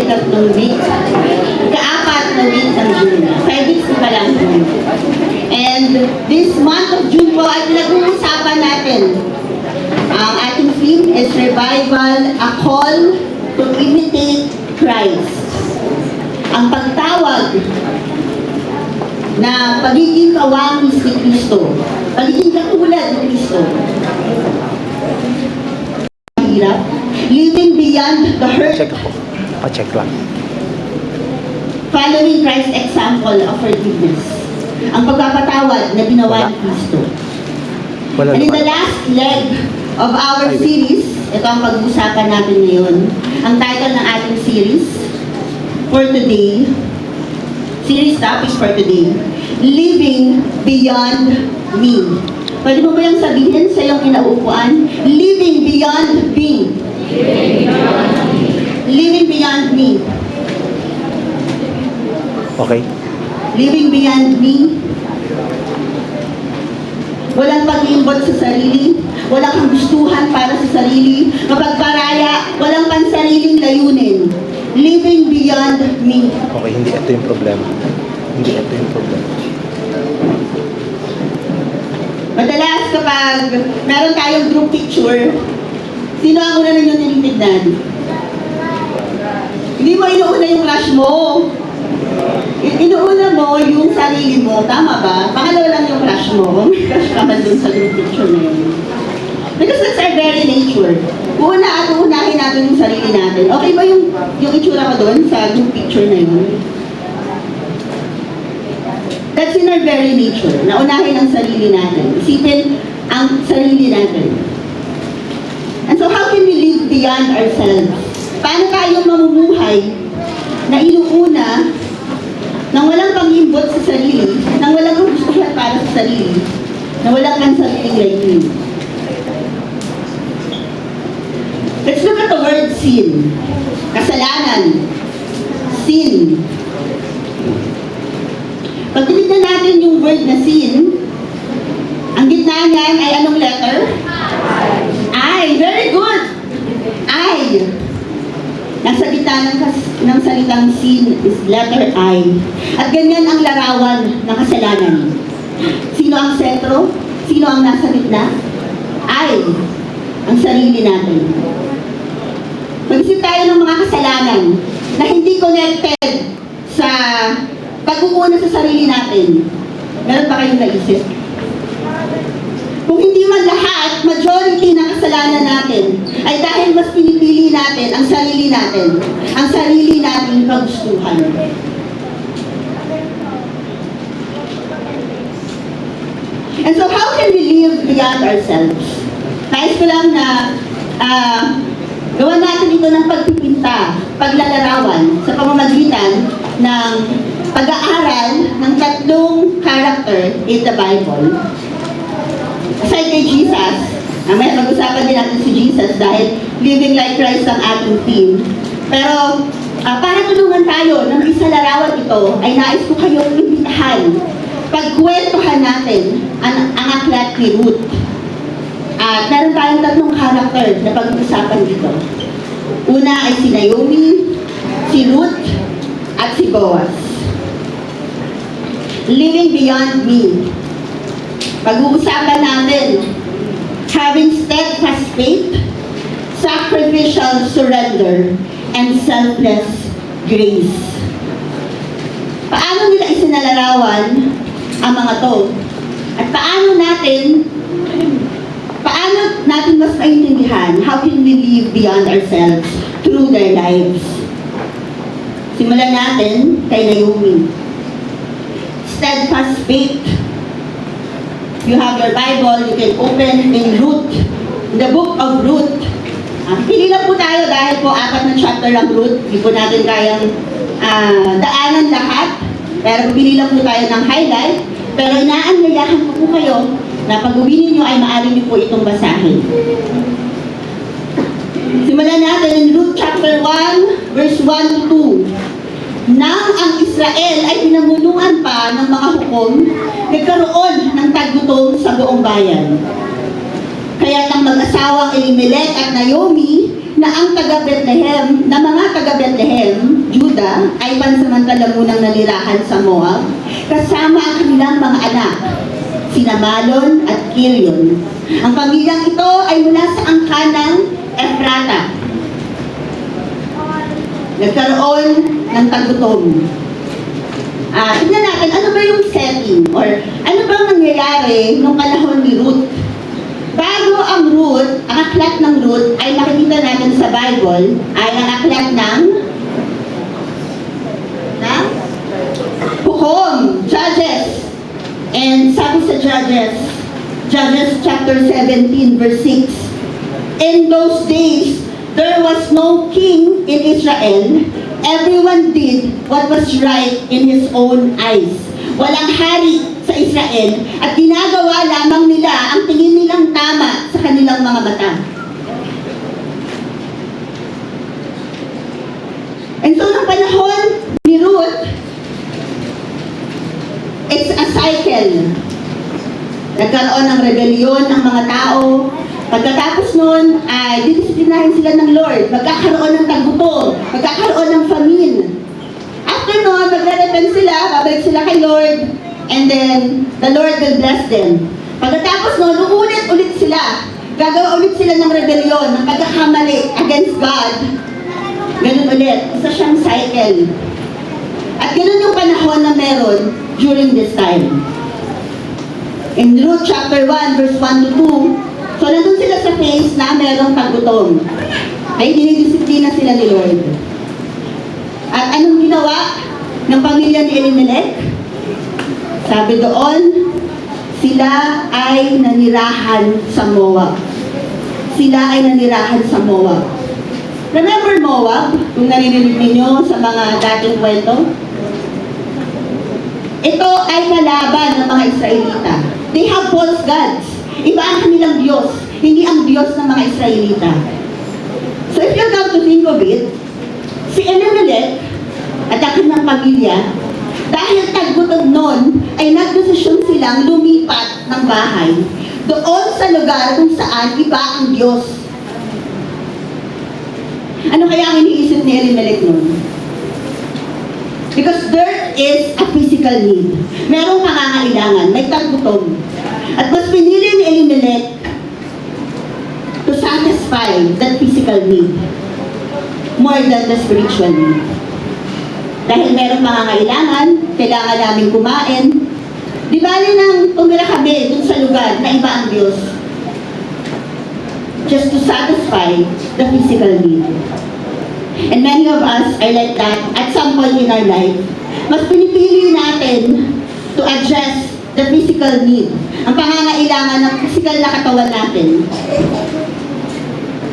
ika-3 week, ika-4 na week ng June. 5 weeks pa lang June. And this month of June po ay pinag-uusapan natin. Ang ating theme is Revival, a call to imitate Christ. Ang pagtawag na pagiging kawamis ni Kristo, pagiging katulad ni Kristo. Living beyond the hurt. Check po. Pa-check lang. Following Christ's example of forgiveness. Ang pagpapatawad na ginawa ni Kristo. And in the last leg of our series, ito ang pag-uusapan natin ngayon. Ang title ng ating series for today, series topics for today, Living Beyond Me. Pwede mo ba yung sabihin sa iyong kinaupuan? Living beyond me. Living beyond me. Okay. Living beyond me. Walang pag-iimbot sa sarili. Walang kagustuhan para sa sarili. Mapagparaya, walang pansariling layunin. Living beyond me. Okay, hindi ito yung problema. Hindi ito yung problema. Madalas kapag meron tayong group picture, sino ang una ninyong tinitignan? Hindi mo inuuna yung crush mo. Inuuna mo yung sarili mo. Tama ba? Pangalawa lang yung crush mo. May crush ka man dun sa group picture na yun. Because that's our very nature. Uunahin natin yung sarili natin. Okay ba yung itsura ko doon sa group picture na yun? That's in our very nature. Naunahin ang sarili natin. Isipin ang sarili natin. And so how can we live beyond ourselves? Paano tayo mamumuhay na inuuna nang walang pang-imbot sa sarili, nang walang kagustuhan para sa sarili, na walang pansariling layunin? Let's look at the word sin. Kasalanan. Sin. Pag tinignan natin yung word na sin, ang gitna niyan ay anong letter? I. Very good. I. Nasa gitna ng salitang sin is letter I. At ganyan ang larawan ng kasalanan. Sino ang sentro? Sino ang nasa gitna? I. Ang sarili natin. Mag-isip tayo ng mga kasalanan na hindi connected sa pag-uuna sa sarili natin. Meron ba kayong naisip? Kung hindi man lahat, majority ng kasalanan natin ay dahil mas pinipili natin ang sarili nating kagustuhan. And so how can we live beyond ourselves? Nais ko lang na gawan natin ito ng pagpipinta, paglalarawan sa pamamagitan ng pag-aaral ng 3 character in the Bible. Aside kay Jesus, may pag-usapan din natin si Jesus dahil living like Christ ang ating theme. Pero para tulungan tayo ng isa larawan ito, ay nais ko kayong imbitahan. Pagkwentuhan natin ang aklat ni Ruth. At meron tayong 3 character na pag-usapan dito. Una ay si Naomi, si Ruth, at si Boaz. Living beyond me. Pag-uusapan natin, having steadfast faith, sacrificial surrender, and selfless grace. Paano nila isinalarawan ang mga to? At paano natin mas maintindihan how can we live beyond ourselves through their lives? Simulan natin kay Naomi. Steadfast faith. You have your Bible, you can open in Ruth, the book of Ruth. Pili lang po tayo dahil po 4 na chapter lang Ruth. Hindi po natin kayang daanan lahat. Pero pili lang po tayo ng highlight. Pero inaanyayahan ko po kayo na pag-uwi ninyo ay maaari niyo po itong basahin. Simulan natin in Ruth chapter 1, verse 1 to 2. Nang ang Israel ay pinamunuan pa ng mga hukom, nagkaroon ng taggutom sa buong bayan. Kaya ang mag-asawang Elimelech at Naomi na ang taga-Bethlehem, na mga taga-Bethlehem, Juda, ay pansamantala munang nanirahan sa Moab, kasama ang kanilang mga anak, sina Malon at Kilion. Ang pamilyang ito ay mula sa angkan ng Efrata. Nagkaroon ng tagutom. Tignan natin, ano ba yung setting? Or ano bang nangyayari nung panahon ni Ruth? Bago ang Ruth, ang aklat ng Ruth ay makikita natin sa Bible ay ang aklat ng Hukom, Judges. And sabi sa Judges chapter 17 verse 6, in those days, there was no king in Israel. Everyone did what was right in his own eyes. Walang hari sa Israel at ginagawa lamang nila ang tingin nilang tama sa kanilang mga mata. And so, nung panahon ni Ruth, it's a cycle. Nagkaroon ng rebellion ng mga tao. Pagkatapos nun, ay didisiplinahin sila ng Lord. Magkakaroon ng tagutom. Magkakaroon ng famine. After nun, magre-repent sila, babalik sila kay Lord, and then the Lord will bless them. Pagkatapos nun, ulit sila. Gagawa ulit sila ng rebellion, ng pagkakamali against God. Ganun ulit. Isa siyang cycle. At ganun yung panahon na meron during this time. In Ruth chapter 1, verse 1 to 2, so nandun sila sa phase na merong tagutom. Ay dinidisiplina sila ni Lord. At anong ginawa ng pamilya ni Elimelech? Sabi doon, sila ay nanirahan sa Moab. Sila ay nanirahan sa Moab. Remember Moab? Kung naririnig ninyo sa mga dating kwento? Ito ay kalaban ng mga Israelita. They have false gods. Iba ang kanilang Diyos, hindi ang Diyos ng mga Israelita. So if you come to think of it, si Elimelech at ang kanyang pamilya, dahil taggutom noon, ay nagdesisyon silang lumipat ng bahay doon sa lugar kung saan iba ang Diyos. Ano kaya ang iniisip ni Elimelech noon? Because there is a physical need. Merong pangangailangan, may taggutom. At mas pinili ni Elimelech to satisfy that physical need more than the spiritual need. Dahil merong pangangailangan, kailangan namin kumain. Di bali nang tumira kami dun sa lugar na iba ang Diyos. Just to satisfy the physical need. And many of us are like that at some point in our life. Mas pinipili natin to address the physical need. Ang pangangailangan ng physical na katawan natin,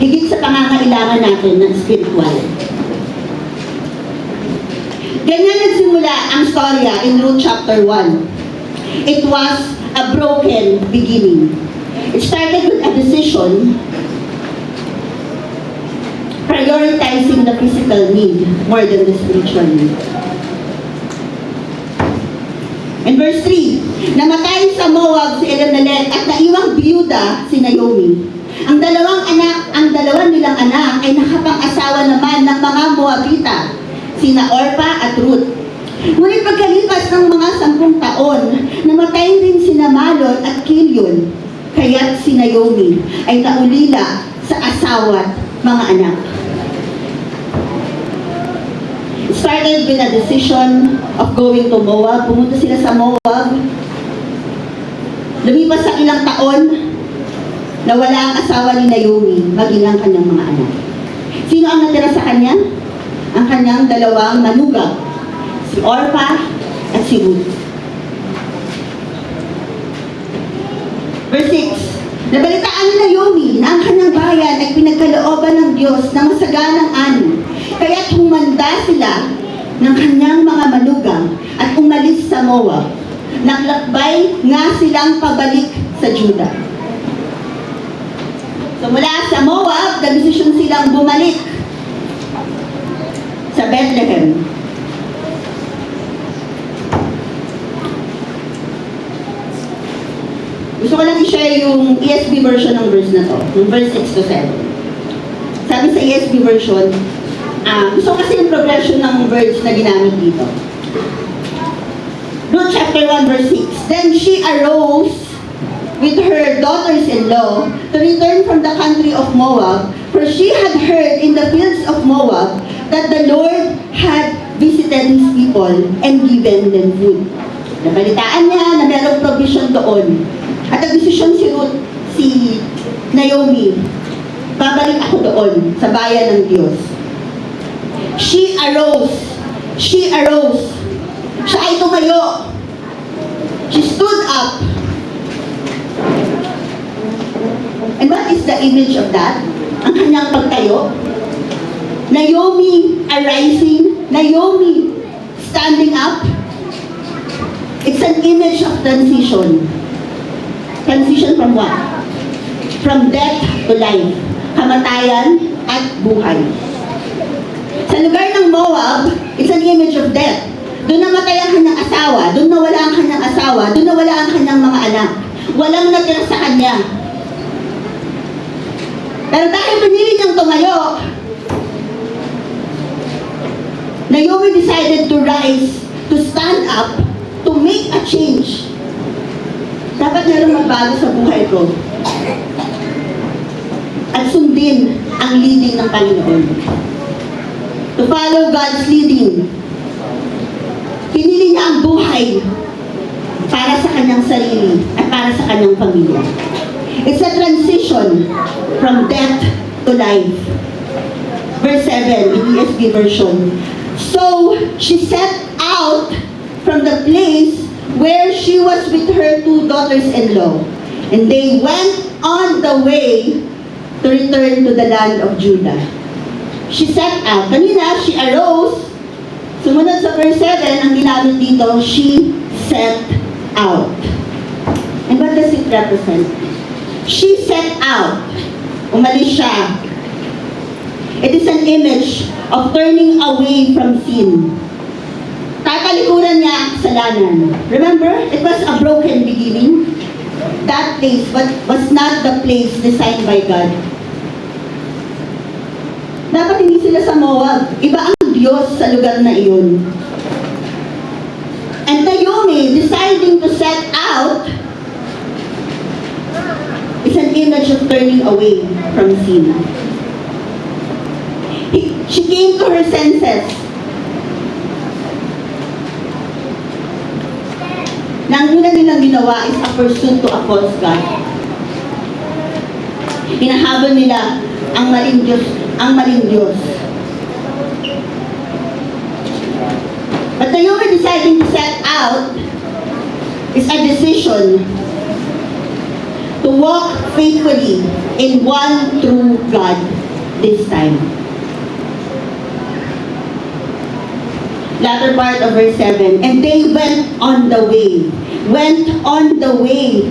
higit sa pangangailangan natin ng spiritual. Ganyan nagsimula ang storya in Ruth chapter 1. It was a broken beginning. It started with a decision prioritizing the physical need more than the spiritual need. In verse 3, namatay sa Moab si Elimelech at naiwang biyuda si Naomi. Ang dalawa nilang anak ay nakapang-asawa naman ng mga Moabita, sina Orpa at Ruth. Ngunit pagkalipas ng mga 10 taon, namatay rin sina Malon at Kilion, kaya't si Naomi ay naulila sa asawa at mga anak. Started with a decision of going to Moab. Pumunta sila sa Moab. Lumipas sa ilang taon, nawala ang asawa ni Naomi, maging ang kanyang mga anak. Sino ang natira sa kanya? Ang kanyang dalawang manugang, si Orpa at si Ruth. Verse 6, nabalitaan ni Naomi na ang kanyang bayan ay pinagkalooban ng Diyos na masaganang ani. Kaya't humanda sila ng kanyang mga manugang at umalis sa Moab. Naglakbay nga silang pabalik sa Juda. So mula sa Moab, nagdesisyon silang bumalik sa Bethlehem. Gusto ko lang i-share yung ESV version ng verse na to, yung verse 6 to 7. Sabi sa ESV version, gusto ko kasi yung progression ng words na ginamit dito. Luke chapter 1 verse 6. Then she arose with her daughters-in-law to return from the country of Moab, for she had heard in the fields of Moab that the Lord had visited His people and given them food. Nabalitaan niya na mayroong provision doon. At nag-desisyon si Naomi, babalik ako doon sa bayan ng Diyos. She arose. She arose. Siya ay tumayo. She stood up. And what is the image of that? Ang kanyang pagtayo. Naomi arising. Naomi standing up. It's an image of transition. Transition from what? From death to life. Kamatayan at buhay. Sa lugar ng Moab, it's an image of death. Doon namatay ang kanyang asawa, doon nawala ang kanyang asawa, doon nawala ang kanyang mga anak. Walang natira sa kanya. Pero dahil pinili niyang tumayo, Naomi decided to rise, to stand up, to make a change. Dapat meron magbago sa buhay ko. At sundin ang leading ng Panginoon. To follow God's leading. Pinili niya ang buhay para sa kanyang sarili at para sa kanyang pamilya. It's a transition from death to life. Verse 7 in ESV version. So she set out from the place where she was with her two daughters-in-law, and they went on the way to return to the land of Judah. She set out. Kanina, she arose. Sumunod sa verse 7, ang ginamit dito, she set out. And what does it represent? She set out. Umalis siya. It is an image of turning away from sin. Tatalikuran niya ang kasalanan. Remember, it was a broken beginning. That place was not the place designed by God. Dapat hindi sila sa Moab. Iba ang Diyos sa lugar na iyon. And Naomi deciding to set out is an image of turning away from sin. She came to her senses. Na ang una nilang ginawa is a pursuit to a false God. Hinahabol nila ang maling Diyos, ang maling Diyos. But Naomi deciding to set out is a decision to walk faithfully in one true God this time. Latter part of verse 7, and they went on the way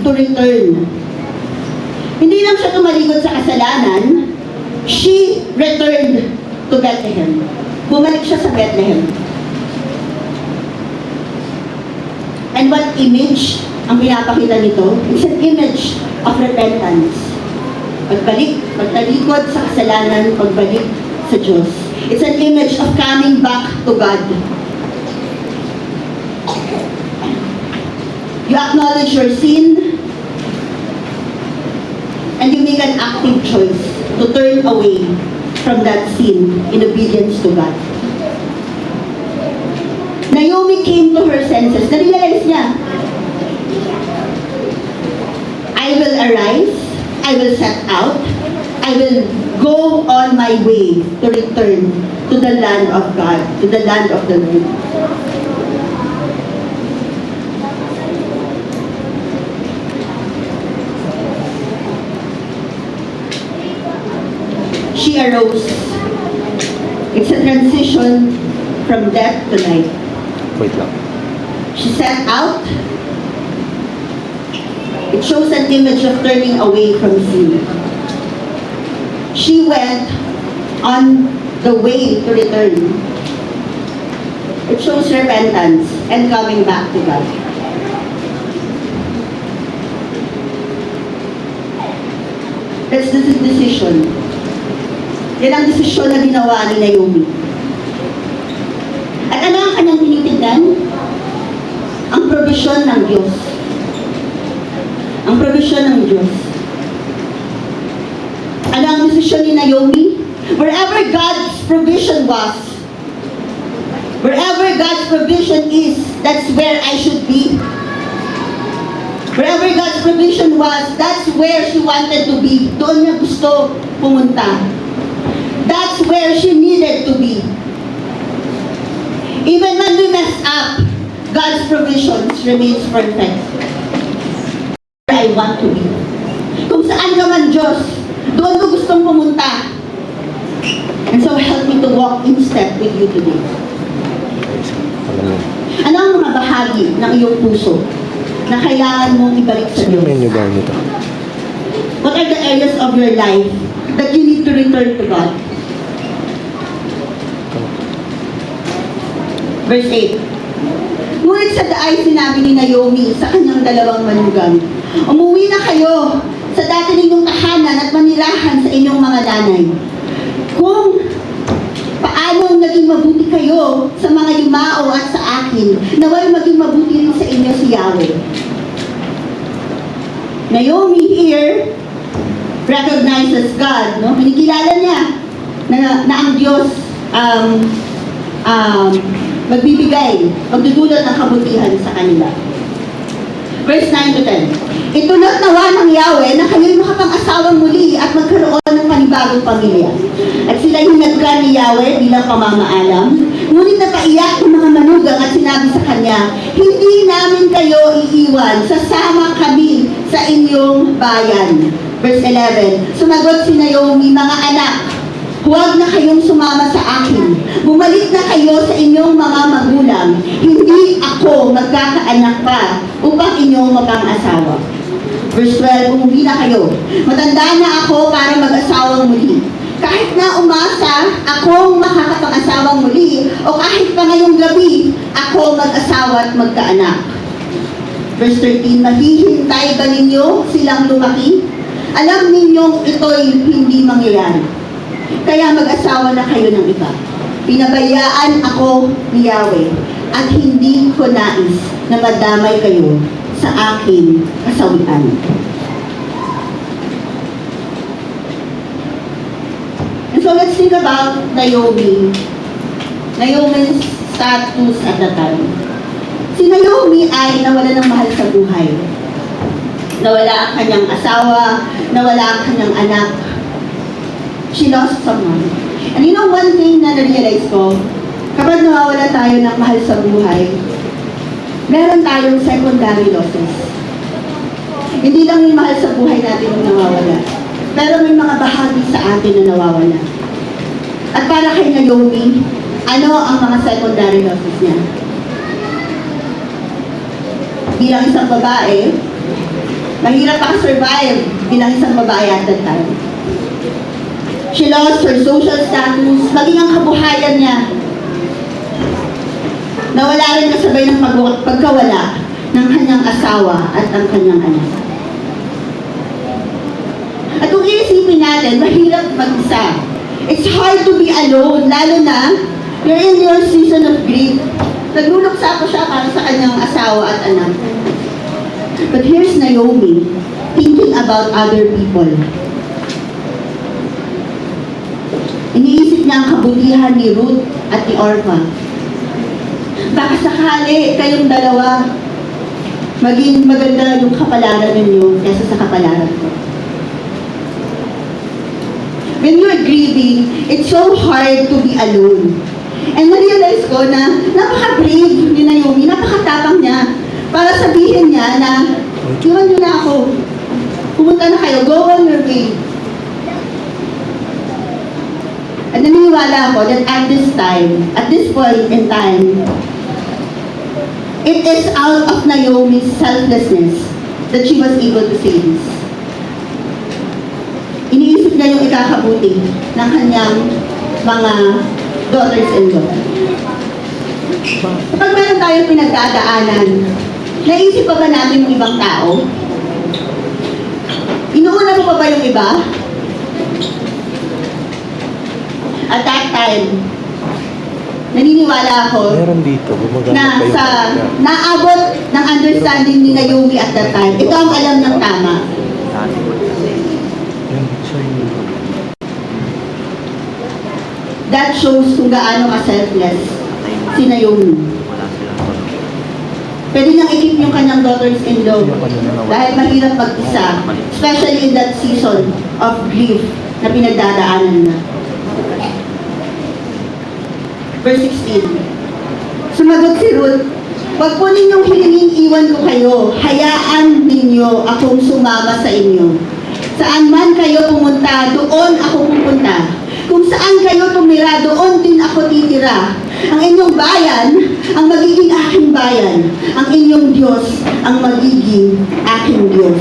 to return. Hindi lang siya tumalikod sa kasalanan, she returned to Bethlehem. Bumalik siya sa Bethlehem. And what image ang pinapakita nito? It's an image of repentance. Pagtalikod sa kasalanan, pagbalik sa Diyos. It's an image of coming back to God. You acknowledge your sin, and you make an active choice to turn away from that sin in obedience to God. Naomi came to her senses. Na-realize niya, I will arise, I will set out, I will go on my way to return to the land of God, to the land of the Lord. She arose. It's a transition from death to life. Wait lang. She set out. It shows an image of turning away from sin. She went on the way to return. It shows repentance and coming back to God. That's the decision. Yan ang desisyon na ginawa ni Naomi. At ano ang kanyang tinitignan? Ang provision ng Diyos. Ang provision ng Diyos. Ano ang desisyon ni Naomi? Wherever God's provision was, wherever God's provision is, that's where I should be. Wherever God's provision was, that's where she wanted to be. Doon niya gusto pumunta. That's where she needed to be. Even when we mess up, God's provisions remains perfect. Where I want to be. Kung saan ka man, Diyos, doon ko gustong pumunta. And so help me to walk in step with you today. Alam mo. Ano ang mga bahagi ng iyong puso na kailangan mong ibalik sa Sino Diyos? menu bar nito? What are the areas of your life that you need to return to God? Verse 8. Ngunit sa daay sinabi ni Naomi sa kanyang dalawang manugang, umuwi na kayo sa dati ninyong tahanan at manirahan sa inyong mga nanay. Kung paano naging mabuti kayo sa mga yumao at sa akin, naway maging mabuti rin sa inyo si Yahweh. Naomi here recognizes God, no? Kinikilala niya na ang Diyos magbibigay, magdudulot ng kabutihan sa kanila. Verse 9 to 10. Itulot nawa ng Yahweh na kayo'y makapang-asawang muli at magkaroon ng panibagong pamilya. At sila'y hinagkan ni Yahweh bilang pamamaalam. Ngunit napaiyak ng mga manugang at sinabi sa kanya, hindi namin kayo iiwan, sasama kami sa inyong bayan. Verse 11. Sumagot si Naomi, mga anak, huwag na kayong sumama sa akin. Bumalik na kayo sa inyong mga magulang. Hindi ako magkakaanak pa upang inyong mapang-asawa. Verse 12, umuwi na kayo. Matanda na ako para mag-asawang muli. Kahit na umasa akong makakapang-asawang muli, o kahit pa ngayong gabi, ako mag-asawa at magkaanak. Verse 13, mahihintay ba ninyo silang lumaki? Alam ninyong ito'y hindi mangyayari. Kaya mag-asawa na kayo ng iba. Pinabayaan ako ni Yahweh at hindi ko nais na madamay kayo sa aking kasawian. And so let's think about Naomi. Naomi's status at that time. Si Naomi ay nawala ng mahal sa buhay. Nawala ang kanyang asawa, nawala ang kanyang anak. She lost someone. And you know one thing na na-realize ko, kapag nawawala tayo ng mahal sa buhay, meron tayong secondary losses. Hindi lang yung mahal sa buhay natin yung nawawala, pero may mga bahagi sa atin na nawawala. At para kay Naomi, ano ang mga secondary losses niya? Bilang isang babae, mahirap makasurvive bilang isang babae at that time. She lost her social status, maging ang kabuhayan niya. Nawala rin kasabay ng pagkawala ng kanyang asawa at ang kanyang anak. At kung iisipin natin, mahirap mag-isa. It's hard to be alone, lalo na you're in your season of grief. Nagluluksa ko siya para sa kanyang asawa at anak. But here's Naomi, thinking about other people. Iniisip niya ang kabutihan ni Ruth at ni Orpah. Baka sakali kayong dalawa maging maganda yung kapalaran ninyo kaysa sa kapalaran ko. When you're grieving, it's so hard to be alone. And na-realize ko na napaka-brave ni Naomi, napakatapang niya para sabihin niya na iwan niyo na ako. Pumunta na kayo, go on your way. At naniniwala ako that at this point in time, it is out of Naomi's selflessness that she was able to say this. Iniisip niya yung ikakabuti ng kanyang mga daughters-in-law. Kapag meron tayong pinagdadaanan, naisip pa ba natin yung ibang tao? Inuuna mo pa ba yung iba? At that time, naniniwala ako Meron dito, gumagana na pa yung sa naabot ng understanding ni Naomi at that time, ito ang alam ng tama. Yan, siya yung... That shows kung gaano ka-selfless si Naomi. Pwede niyang i-keep yung kanyang daughters-in-law dahil mahirap mag-isa, especially in that season of grief na pinagdadaanan na. Verse 16. Sumagot si Ruth, "Huwag po ninyong hilingin iwan ko kayo, hayaan ninyo akong sumama sa inyo. Saan man kayo pumunta, doon ako pupunta. Kung saan kayo tumira, doon din ako titira. Ang inyong bayan, ang magiging aking bayan. Ang inyong Diyos, ang magiging aking Diyos."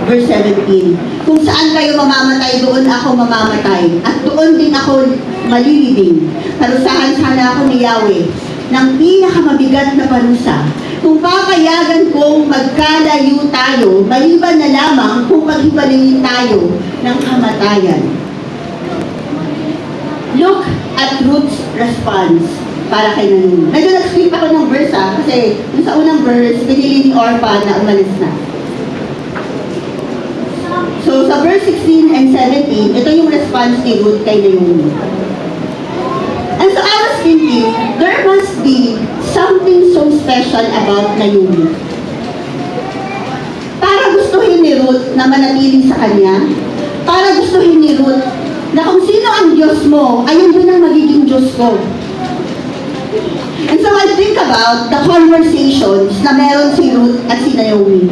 Verse 17. "Kung saan kayo mamamatay, doon ako mamamatay. At doon din ako malilibing. Parusahan sana ako ni Yahweh ng pinakamabigat na parusa. Kung papayagan kong magkalayo tayo, maliban na lamang kung maghiwalayin tayo ng kamatayan." Look at Ruth's response para kay Naomi. Medyo nag-skip ako ng verse kasi yung sa unang verse, pinili ni Orpah na umalis na. So sa verse 16 and 17, ito yung response ni Ruth kay Naomi. And so I was thinking, there must be something so special about Naomi. Para gustuhin ni Ruth na manatili sa kanya, para gustuhin ni Ruth na kung sino ang Diyos mo, ayun din ang magiging Diyos ko. And so I think about the conversations na meron si Ruth at si Naomi.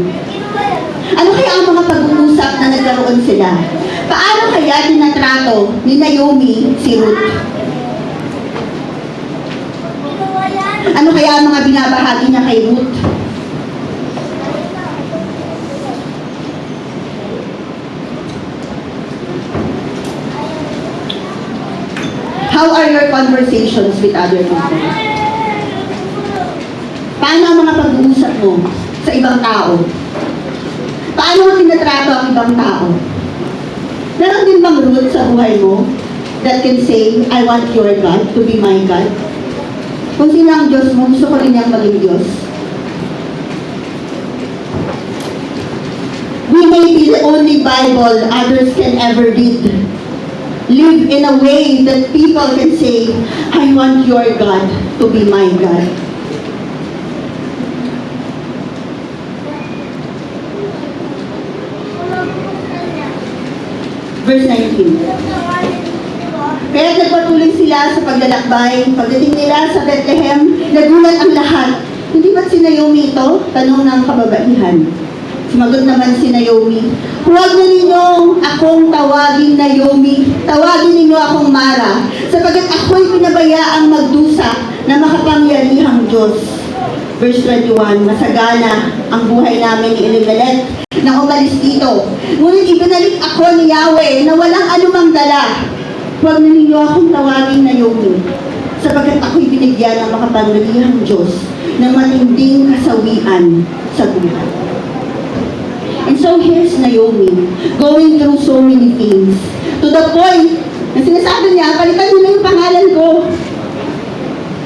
Ano kaya ang mga pag-uusap na nagkaroon sila? Paano kaya tinatrato ni Naomi si Ruth? Ano kaya ang mga binabahagi niya kay Ruth? How are your conversations with other people? Paano ang mga pag-uusap mo sa ibang tao? Paano mo tinatrato ang ibang tao? Meron din bang Ruth sa buhay mo that can say, "I want your God to be my God"? Kung sino ang Diyos mo, gusto ko rin niyang maging Diyos. We may be the only Bible others can ever read. Live in a way that people can say, "I want your God to be my God." Verse 19. Kaya nagpatuloy sila sa paglalakbay. Pagdating nila sa Bethlehem, nagulat ang lahat. "Hindi ba't si Naomi ito?" tanong ng kababaihan. Sumagot naman si Naomi, "Huwag na ninyong akong tawagin Naomi, tawagin ninyo akong Mara, sapagkat ako'y pinabayaang magdusa na makapangyarihang Diyos." Verse 21, "Masagana ang buhay namin ni Elimelech nang umalis dito. Ngunit ibinalik ako ni Yahweh na walang anumang dala. Huwag na ninyo akong tawagin Naomi, sapagkat ako'y binigyan ng makapangyarihang Diyos ng matinding kasawian sa buhay." And so here's Naomi, going through so many things. To the point na sinasabi niya, "Palitan mo na yung pangalan ko.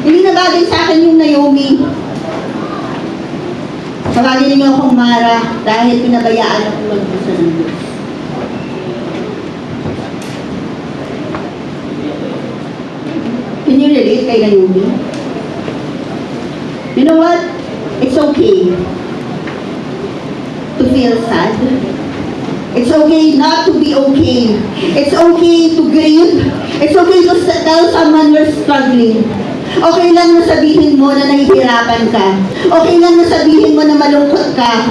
Hindi na bagay sa akin yung Naomi. Tawagin niyo akong Mara dahil pinabayaan akong magdusa ng Diyos." Can you relate kay Naomi? You know what? It's okay to feel sad. It's okay not to be okay. It's okay to grieve. It's okay to tell someone you're struggling. Okay lang na sabihin mo na nahihirapan ka. Okay lang na sabihin mo na malungkot ka.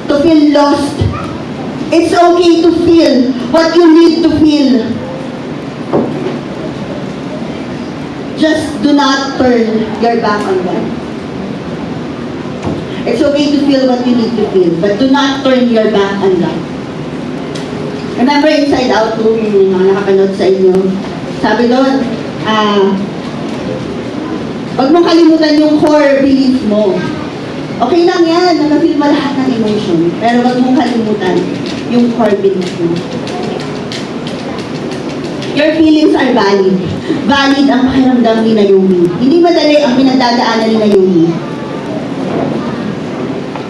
To feel lost. It's okay to feel what you need to feel. Just do not turn your back on God. It's okay to feel what you need to feel, but do not turn your back on God. Remember Inside Out 2, yung mga nakapanood sa inyo. Sabi doon, wag mong kalimutan yung core belief mo. Okay lang yan, na-feel mo lahat ng emotion, pero wag mong kalimutan yung core belief mo. Your feelings are valid. Valid ang pakiramdam ni Naomi. Hindi madali ang pinagdadaanan ni Naomi.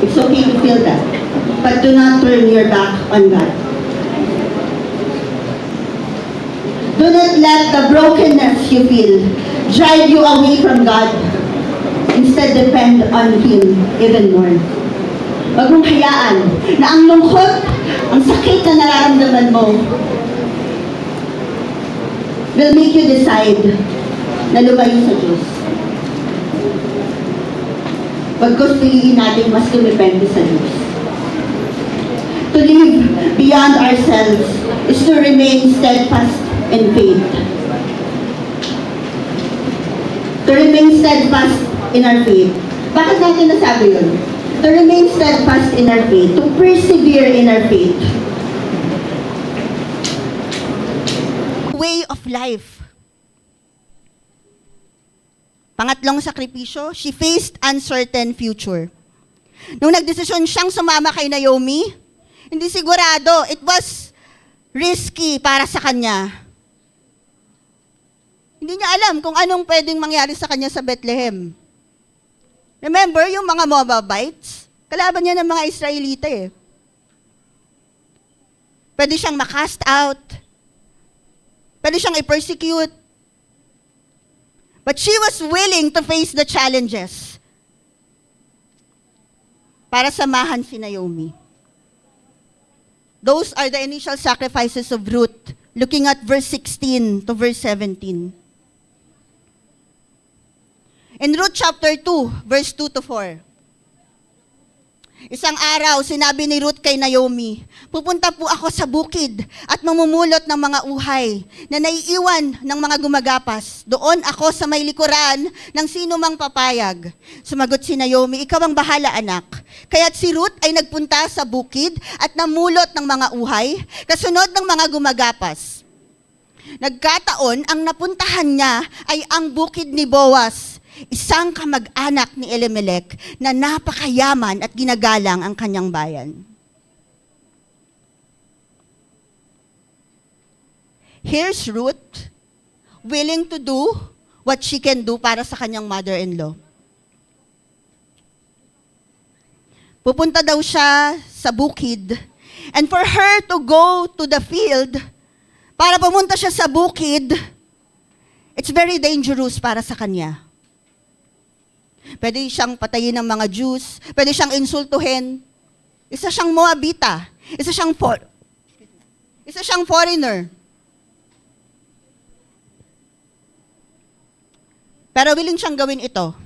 It's okay to feel that. But do not turn your back on God. Do not let the brokenness you feel drive you away from God. Instead, depend on Him even more. Huwag mong hayaan na ang lungkot, ang sakit na nararamdaman mo will make you decide na lumayo sa Diyos. Pagkos piliin natin mas lumipente sa Diyos. To live beyond ourselves is to remain steadfast in faith. To remain steadfast in our faith. Bakit natin nasabi yun? To remain steadfast in our faith. To persevere in our faith. Way of life. Pangatlong sakripisyo, she faced uncertain future. Nung nagdesisyon siyang sumama kay Naomi, hindi sigurado, it was risky para sa kanya. Hindi niya alam kung anong pwedeng mangyari sa kanya sa Bethlehem. Remember, yung mga Moabites, kalaban niya ng mga Israelita eh. Pwede siyang makast out. Pwede siyang i-persecute. But she was willing to face the challenges para samahan si Naomi. Those are the initial sacrifices of Ruth. Looking at verse 16 to verse 17. In Ruth chapter 2, verse 2 to 4. Isang araw, sinabi ni Ruth kay Naomi, pupunta po ako sa bukid at mamumulot ng mga uhay na naiiwan ng mga gumagapas. Doon ako sa may likuran ng sino mang papayag. Sumagot si Naomi, ikaw ang bahala anak. Kaya't si Ruth ay nagpunta sa bukid at namulot ng mga uhay, kasunod ng mga gumagapas. Nagkataon, ang napuntahan niya ay ang bukid ni Boaz, isang kamag-anak ni Elimelech na napakayaman at ginagalang ang kanyang bayan. Here's Ruth, willing to do what she can do para sa kanyang mother-in-law. Pupunta daw siya sa bukid, and for her to go to the field, para pumunta siya sa bukid, it's very dangerous para sa kanya. Pwede siyang patayin ng mga Jews. Pwede siyang insultuhin. Isa siyang Moabita. Isa siyang foreigner. Pero willing siyang gawin ito.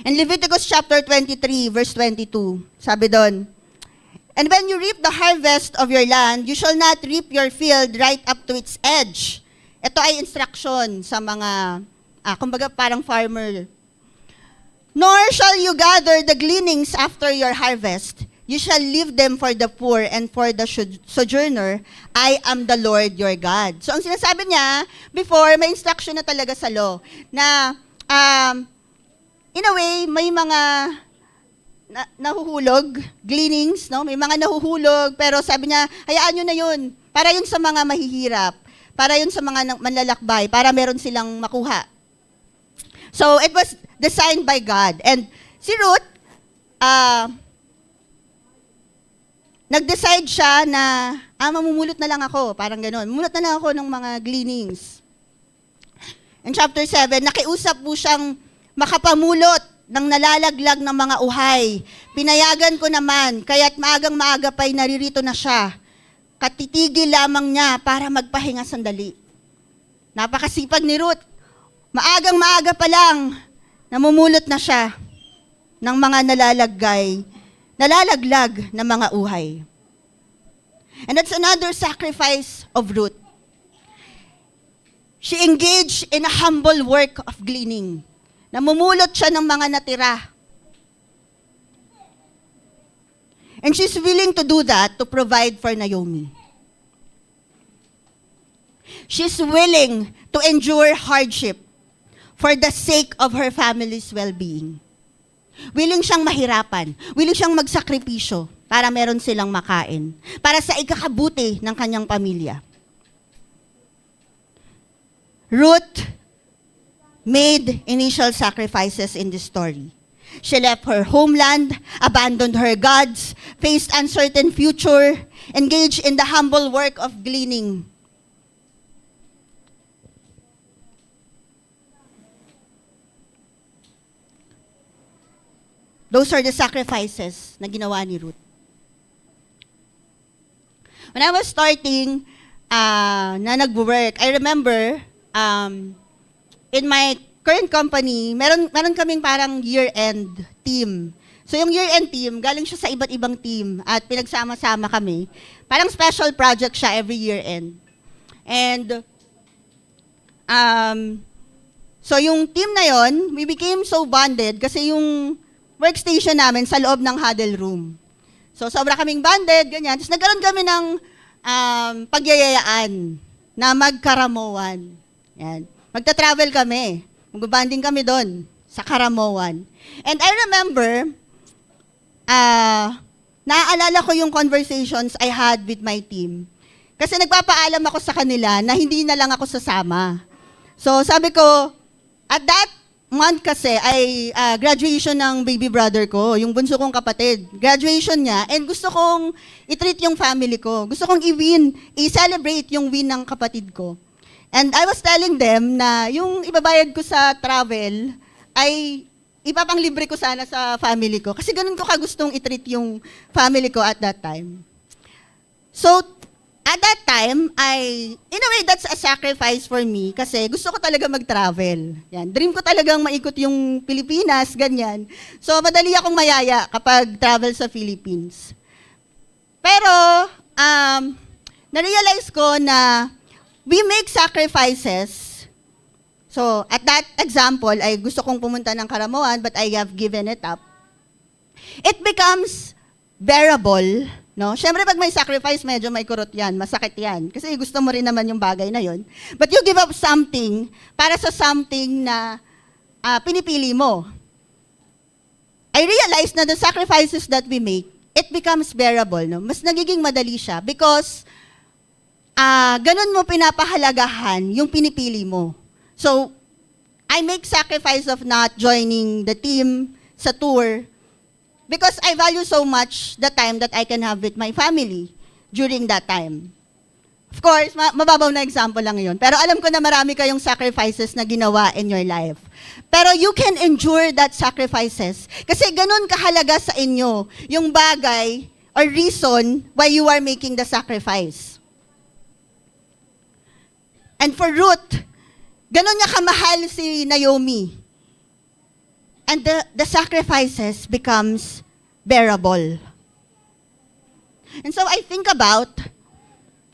In Leviticus chapter 23, verse 22, sabi doon, and when you reap the harvest of your land, you shall not reap your field right up to its edge. Ito ay instruction sa mga kumbaga parang farmer. Nor shall you gather the gleanings after your harvest. You shall leave them for the poor and for the sojourner. I am the Lord your God. So ang sinasabi niya, before, may instruction na talaga sa law, na in a way, may mga nahuhulog, gleanings, no? May mga nahuhulog, pero sabi niya, hayaan nyo na yun. Para yun sa mga mahihirap. Para yun sa mga manlalakbay. Para meron silang makuha. So, it was designed by God. And si Ruth, nag-decide siya na, mamumulot na lang ako, parang gano'n. Mamulot na lang ako ng mga gleanings. In chapter 7, nakiusap po siyang makapamulot ng nalalaglag ng mga uhay. Pinayagan ko naman, kaya't maagang-maaga pa'y naririto na siya. Katitigil lamang niya para magpahinga sandali. Napakasipag ni Ruth. Maagang-maaga pa lang, namumulot na siya ng mga nalalaglag na mga uhay. And that's another sacrifice of Ruth. She engaged in a humble work of gleaning. Namumulot siya ng mga natira. And she's willing to do that to provide for Naomi. She's willing to endure hardship for the sake of her family's well-being. Willing siyang mahirapan. Willing siyang magsakripisyo para meron silang makain, para sa ikakabuti ng kanyang pamilya. Ruth made initial sacrifices in this story. She left her homeland, abandoned her gods, faced uncertain future, engaged in the humble work of gleaning. Those are the sacrifices na ginawa ni Ruth. When I was starting na nag-work, I remember in my current company, meron kaming parang year-end team. So yung year-end team, galing siya sa iba't ibang team at pinagsama-sama kami. Parang special project siya every year-end. And so yung team na yon, we became so bonded kasi yung workstation namin sa loob ng huddle room. So, sobra kaming bonded, ganyan. Tapos nagkaroon kami ng pagyayayaan na magkaramoan. Yan. Magta-travel kami. Magbabanding kami doon sa Karamoan. And I remember, naaalala ko yung conversations I had with my team. Kasi nagpapaalam ako sa kanila na hindi na lang ako sasama. So, sabi ko, at that month kasi ay graduation ng baby brother ko, yung bunso kong kapatid. Graduation niya, and gusto kong i-treat yung family ko. Gusto kong i-win, i-celebrate yung win ng kapatid ko. And I was telling them na yung ibabayad ko sa travel ay ipapanglibre ko sana sa family ko. Kasi ganun ko kagustong i-treat yung family ko at that time. So, at that time, in a way, that's a sacrifice for me kasi gusto ko talaga mag-travel. Yan. Dream ko talagang maikot yung Pilipinas, ganyan. So, madali akong mayaya kapag travel sa Philippines. Pero, na-realize ko na we make sacrifices. So, at that example, ay gusto kong pumunta ng Karamoan, but I have given it up. It becomes bearable. No? Siyempre, pag may sacrifice, medyo may kurot yan, masakit yan. Kasi gusto mo rin naman yung bagay na yon. But you give up something para sa something na pinipili mo. I realize na the sacrifices that we make, it becomes bearable. No? Mas nagiging madali siya because ganun mo pinapahalagahan yung pinipili mo. So, I make sacrifice of not joining the team sa tour because I value so much the time that I can have with my family during that time. Of course, mababaw na example lang yun. Pero alam ko na marami kayong sacrifices na ginawa in your life. Pero you can endure that sacrifices. Kasi ganun kahalaga sa inyo yung bagay or reason why you are making the sacrifice. And for Ruth, ganun niya kamahal si Naomi. And the sacrifices becomes bearable. And so I think about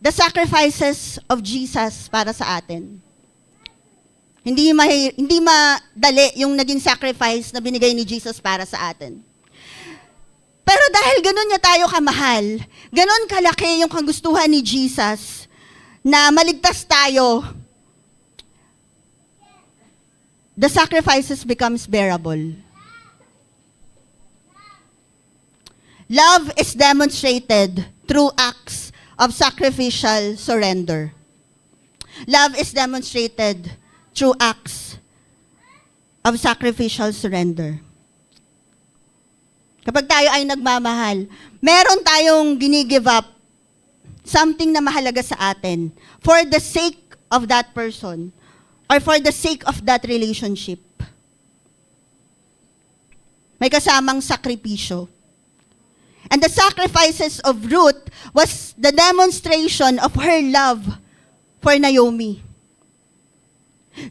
the sacrifices of Jesus para sa atin. Hindi madali yung naging sacrifice na binigay ni Jesus para sa atin. Pero dahil ganun niya tayo kamahal, ganun kalaki yung kagustuhan ni Jesus na maligtas tayo, the sacrifices becomes bearable. Love is demonstrated through acts of sacrificial surrender. Love is demonstrated through acts of sacrificial surrender. Kapag tayo ay nagmamahal, meron tayong gini-give up something na mahalaga sa atin for the sake of that person or for the sake of that relationship. May kasamang sakripisyo. And the sacrifices of Ruth was the demonstration of her love for Naomi.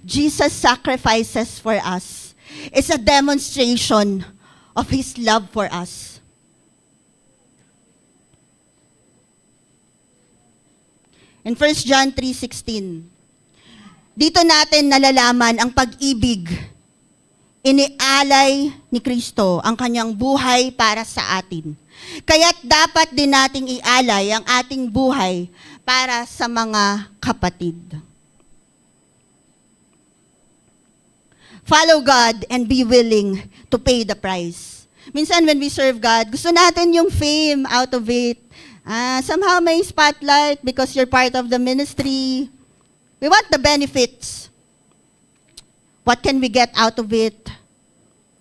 Jesus' sacrifices for us is a demonstration of His love for us. In 1 John 3:16, dito natin nalalaman ang pag-ibig. Inialay ni Kristo ang kanyang buhay para sa atin. Kaya't dapat din nating ialay ang ating buhay para sa mga kapatid. Follow God and be willing to pay the price. Minsan when we serve God, gusto natin yung fame out of it. Somehow may spotlight because you're part of the ministry. We want the benefits. What can we get out of it?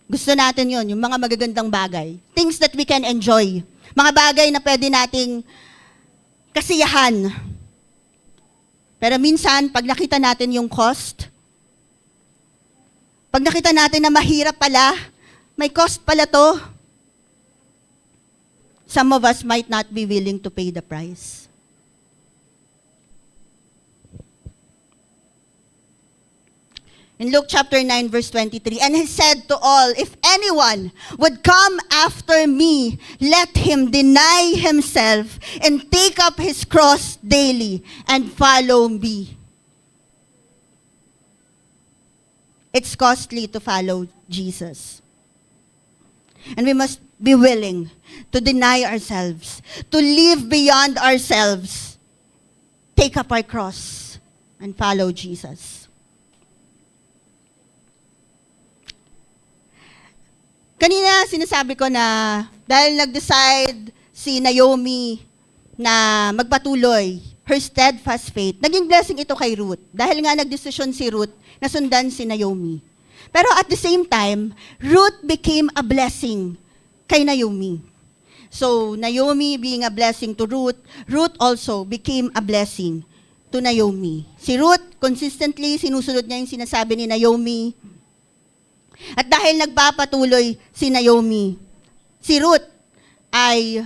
Gusto natin yun, yung mga magagandang bagay. Things that we can enjoy. Mga bagay na pwede nating kasiyahan. Pero minsan, pag nakita natin yung cost, pag nakita natin na mahirap pala, may cost pala to, some of us might not be willing to pay the price. In Luke chapter 9, verse 23, and he said to all, if anyone would come after me, let him deny himself and take up his cross daily and follow me. It's costly to follow Jesus. And we must be willing to deny ourselves, to live beyond ourselves, take up our cross, and follow Jesus. Kanina sinasabi ko na dahil nag-decide si Naomi na magpatuloy, her steadfast faith, naging blessing ito kay Ruth. Dahil nga nagdesisyon si Ruth na sundan si Naomi. Pero at the same time, Ruth became a blessing kay Naomi. So, Naomi being a blessing to Ruth, Ruth also became a blessing to Naomi. Si Ruth, consistently, sinusunod niya yung sinasabi ni Naomi. At dahil nagpapatuloy si Naomi, si Ruth ay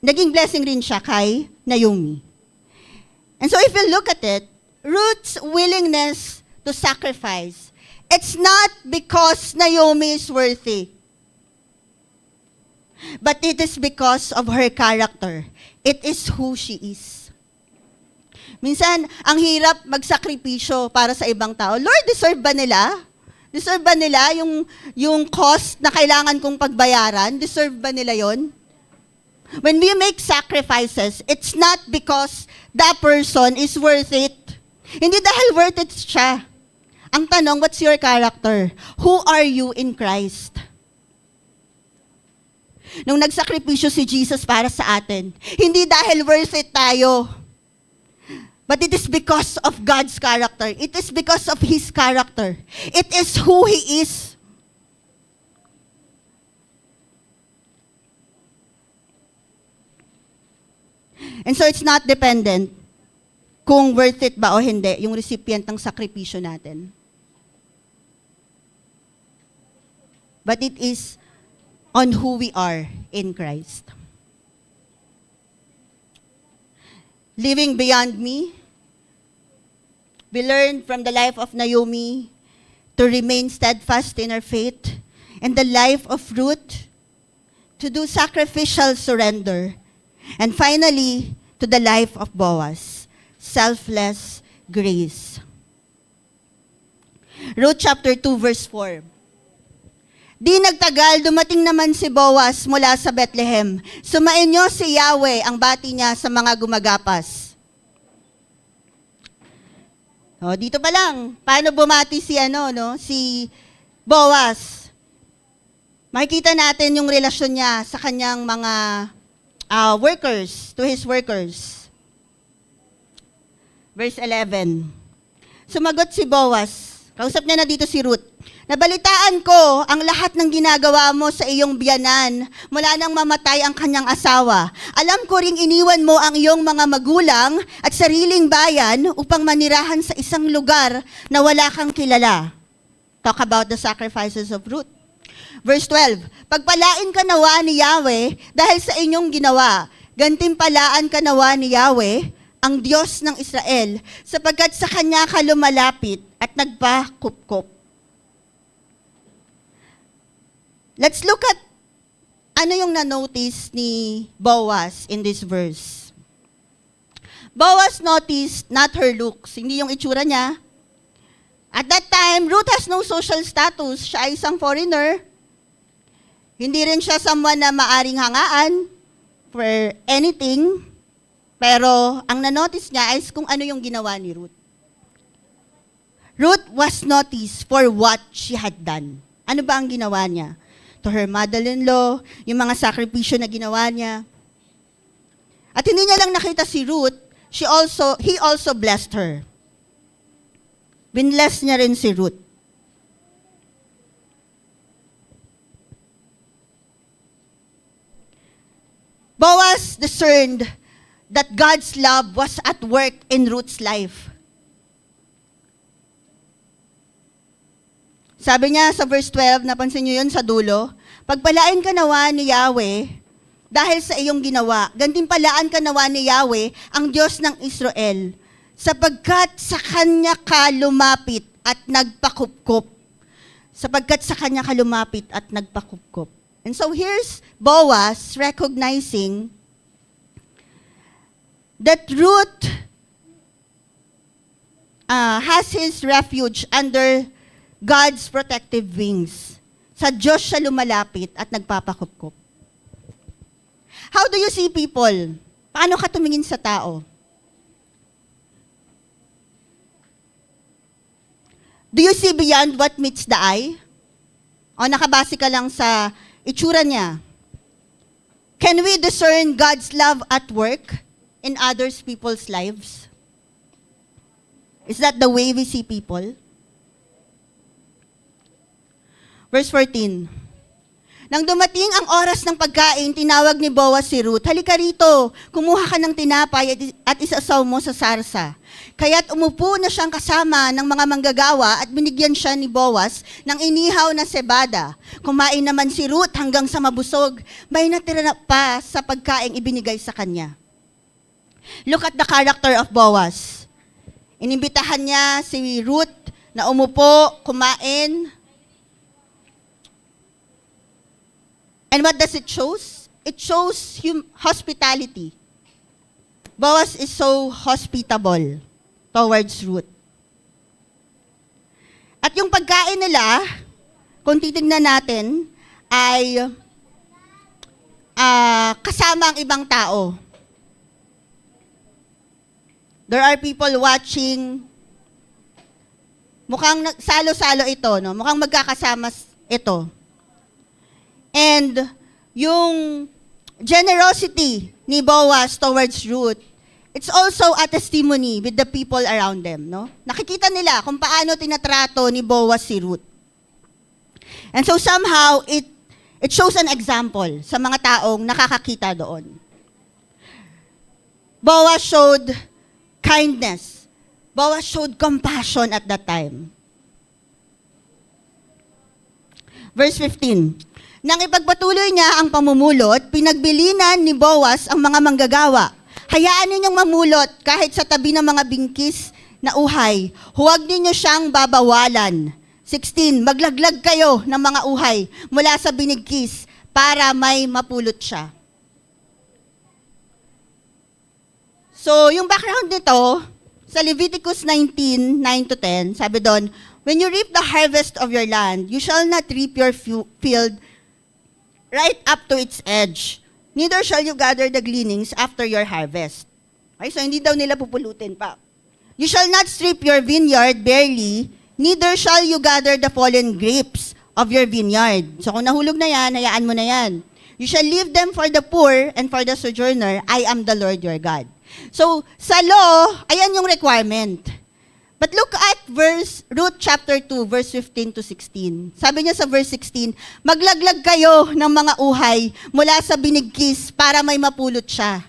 naging blessing rin siya kay Naomi. And so if you look at it, Ruth's willingness to sacrifice, it's not because Naomi is worthy, but it is because of her character. It is who she is. Minsan, ang hirap magsakripisyo para sa ibang tao. Lord, deserve ba nila? Deserve ba nila yung cost na kailangan kong pagbayaran? Deserve ba nila yon? When we make sacrifices, it's not because that person is worth it. Hindi dahil worth it siya. Ang tanong, what's your character? Who are you in Christ? Nung nagsakripisyo si Jesus para sa atin, hindi dahil worth it tayo. But it is because of God's character. It is because of His character. It is who He is. And so it's not dependent kung worth it ba o hindi yung recipient ng sakripisyo natin. But it is on who we are in Christ. Living beyond me, we learn from the life of Naomi to remain steadfast in her faith, and the life of Ruth to do sacrificial surrender, and finally, to the life of Boaz, selfless grace. Ruth chapter 2, verse 4. Di nagtagal, dumating naman si Boaz mula sa Bethlehem. Sumainyo si Yahweh ang bati niya sa mga gumagapas. O, dito pa lang, paano bumati si Boaz? Makikita natin yung relasyon niya sa kanyang mga workers, to his workers. Verse 11. Sumagot si Boaz, kausap niya na dito si Ruth, nabalitaan ko ang lahat ng ginagawa mo sa iyong biyanan mula nang mamatay ang kanyang asawa. Alam ko ring iniwan mo ang iyong mga magulang at sariling bayan upang manirahan sa isang lugar na wala kang kilala. Talk about the sacrifices of Ruth. Verse 12, pagpalain ka nawa ni Yahweh dahil sa inyong ginawa. Gantimpalaan ka nawa ni Yahweh, ang Diyos ng Israel, sapagkat sa Kanya ka lumalapit at nagpakupkop. Let's look at ano yung na-notice ni Boaz in this verse. Boaz noticed not her looks, hindi yung itsura niya. At that time, Ruth has no social status. Siya ay isang foreigner. Hindi rin siya someone na maaring hangaan for anything. Pero ang na-notice niya is kung ano yung ginawa ni Ruth. Ruth was noticed for what she had done. Ano ba ang ginawa niya? To her mother-in-law, yung mga sakripisyo na ginawa niya. At hindi niya lang nakita si Ruth, he also blessed her. Binless niya rin si Ruth. Boaz discerned that God's love was at work in Ruth's life. Sabi niya sa verse 12, napansin niyo yun sa dulo, pagpalain ka nawa ni Yahweh dahil sa iyong ginawa. Gantimpalaan ka nawa ni Yahweh, ang Diyos ng Israel, sapagkat sa Kanya ka lumapit at nagpakupkop. Sapagkat sa Kanya ka lumapit at nagpakupkop. And so here's Boaz recognizing that Ruth has his refuge under God's protective wings. Sa Diyos siya lumalapit at nagpapakupkop. How do you see people? Paano ka tumingin sa tao? Do you see beyond what meets the eye? O nakabase ka lang sa itsura niya? Can we discern God's love at work in others people's lives? Is that the way we see people? Verse 14. Nang dumating ang oras ng pagkain, tinawag ni Boaz si Ruth, halika rito, kumuha ka ng tinapay at isasaw mo sa sarsa. Kaya't umupo na siyang kasama ng mga manggagawa at binigyan siya ni Boaz ng inihaw na sebada. Kumain naman si Ruth hanggang sa mabusog, may natira na pa sa pagkaing ibinigay sa kanya. Look at the character of Boaz. Inimbitahan niya si Ruth na umupo, kumain. And what does it shows? It shows hospitality. Boaz is so hospitable towards Ruth. At yung pagkain nila, kung titignan natin, ay kasama ang ibang tao. There are people watching. Mukhang salo-salo ito, no? Mukhang magkakasama ito. And yung generosity ni Boaz towards Ruth, it's also a testimony with the people around them, no? Nakikita nila kung paano tinatrato ni Boaz si Ruth. And so somehow, it shows an example sa mga taong nakakakita doon. Boaz showed kindness. Boaz showed compassion at that time. Verse 15. Nang ipagpatuloy niya ang pamumulot, pinagbilinan ni Boaz ang mga manggagawa. Hayaan ninyong mamulot kahit sa tabi ng mga bingkis na uhay. Huwag ninyo siyang babawalan. 16. Maglaglag kayo ng mga uhay mula sa binigkis para may mapulot siya. So, yung background nito, sa Leviticus 19, 9-10, sabi doon, when you reap the harvest of your land, you shall not reap your field right up to its edge. Neither shall you gather the gleanings after your harvest. Okay, so hindi daw nila pupulutin pa. You shall not strip your vineyard barely, neither shall you gather the fallen grapes of your vineyard. So kung nahulog na yan, hayaan mo na yan. You shall leave them for the poor and for the sojourner. I am the Lord your God. So sa law, ayan yung requirement. But look at Ruth chapter 2, verse 15 to 16. Sabi niya sa verse 16, maglaglag kayo ng mga uhay mula sa binigkis para may mapulot siya.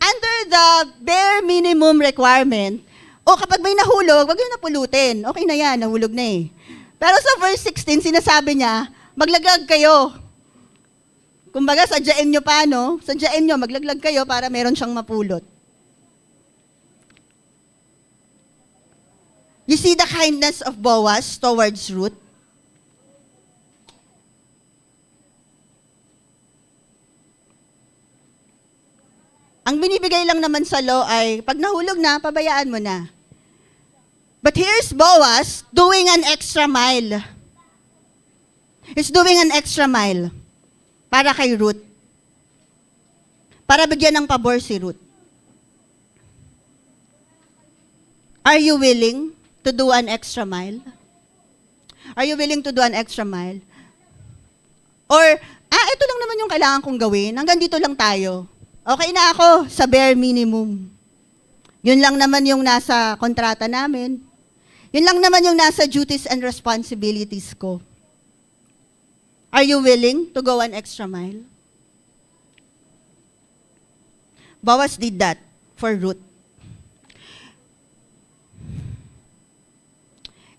Under the bare minimum requirement, kapag may nahulog, wag yung napulutin. Okay na yan, nahulog na eh. Pero sa verse 16, sinasabi niya, maglaglag kayo. Kumbaga, sadyain nyo pa, no? Sadyain nyo, maglaglag kayo para meron siyang mapulot. You see the kindness of Boaz towards Ruth? Ang binibigay lang naman sa law ay, pag nahulog na, pabayaan mo na. But here's Boaz doing an extra mile. He's doing an extra mile para kay Ruth. Para bigyan ng pabor si Ruth. Are you willing to do an extra mile? Are you willing to do an extra mile? Or, ito lang naman yung kailangan kong gawin. Hanggang dito lang tayo. Okay na ako sa bare minimum. Yun lang naman yung nasa kontrata namin. Yun lang naman yung nasa duties and responsibilities ko. Are you willing to go an extra mile? Boaz did that for Ruth.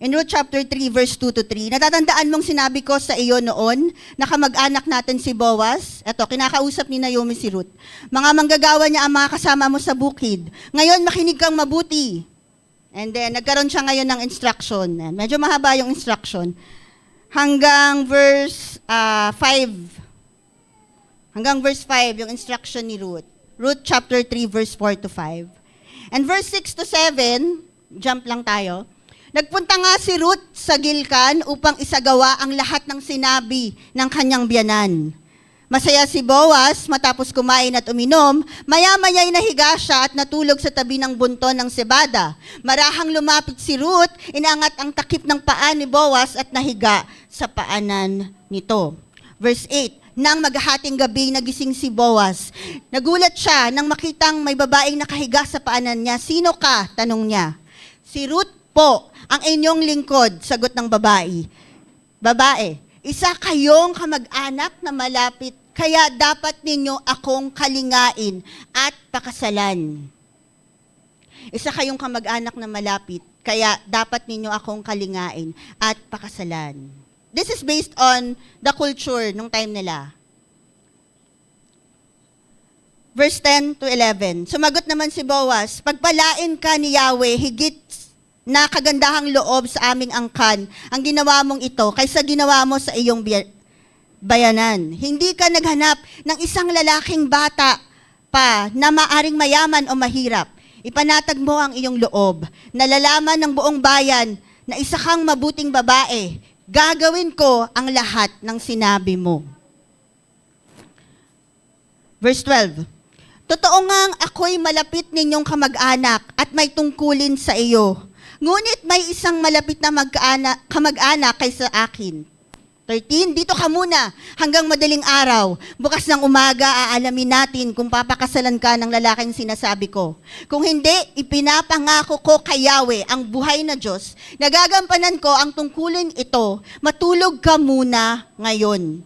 In Ruth chapter 3, verse 2 to 3, natatandaan mong sinabi ko sa iyo noon na kamag-anak natin si Boaz. Eto, kinakausap ni Naomi si Ruth. Mga manggagawa niya ang mga kasama mo sa bukid. Ngayon, makinig kang mabuti. And then, nagkaroon siya ngayon ng instruction. Medyo mahaba yung instruction. Hanggang verse 5. Hanggang verse 5, yung instruction ni Ruth. Ruth chapter 3, verse 4 to 5. And verse 6 to 7, jump lang tayo. Nagpunta nga si Ruth sa Gilgal upang isagawa ang lahat ng sinabi ng kanyang biyanan. Masaya si Boaz matapos kumain at uminom, maya-maya'y nahiga siya at natulog sa tabi ng bunton ng sebada. Marahang lumapit si Ruth, inangat ang takip ng paa ni Boaz at nahiga sa paanan nito. Verse 8, nang maghahating gabi nagising si Boaz. Nagulat siya nang makitang may babaeng nakahiga sa paanan niya. Sino ka? Tanong niya. Si Ruth po, ang inyong lingkod, sagot ng babae. Babae, isa kayong kamag-anak na malapit, kaya dapat ninyo akong kalingain at pakasalan. Isa kayong kamag-anak na malapit, kaya dapat ninyo akong kalingain at pakasalan. This is based on the culture nung time nila. Verse 10 to 11. Sumagot naman si Boaz, pagpalain ka ni Yahweh, higit na kagandahang loob sa aming angkan ang ginawa mong ito kaysa ginawa mo sa iyong bayanan. Hindi ka naghanap ng isang lalaking bata pa na maaring mayaman o mahirap. Ipanatag mo ang iyong loob. Nalalaman ng buong bayan na isa kang mabuting babae. Gagawin ko ang lahat ng sinabi mo. Verse 12. Totoo ngang ako'y malapit ninyong kamag-anak at may tungkulin sa iyo. Ngunit may isang malapit na kamag-anak kaysa akin. 13, dito ka muna hanggang madaling araw. Bukas ng umaga, aalamin natin kung papakasalan ka ng lalaking sinasabi ko. Kung hindi, ipinapangako ko kay Yahweh, ang buhay na Diyos, nagagampanan ko ang tungkulin ito, matulog ka muna ngayon.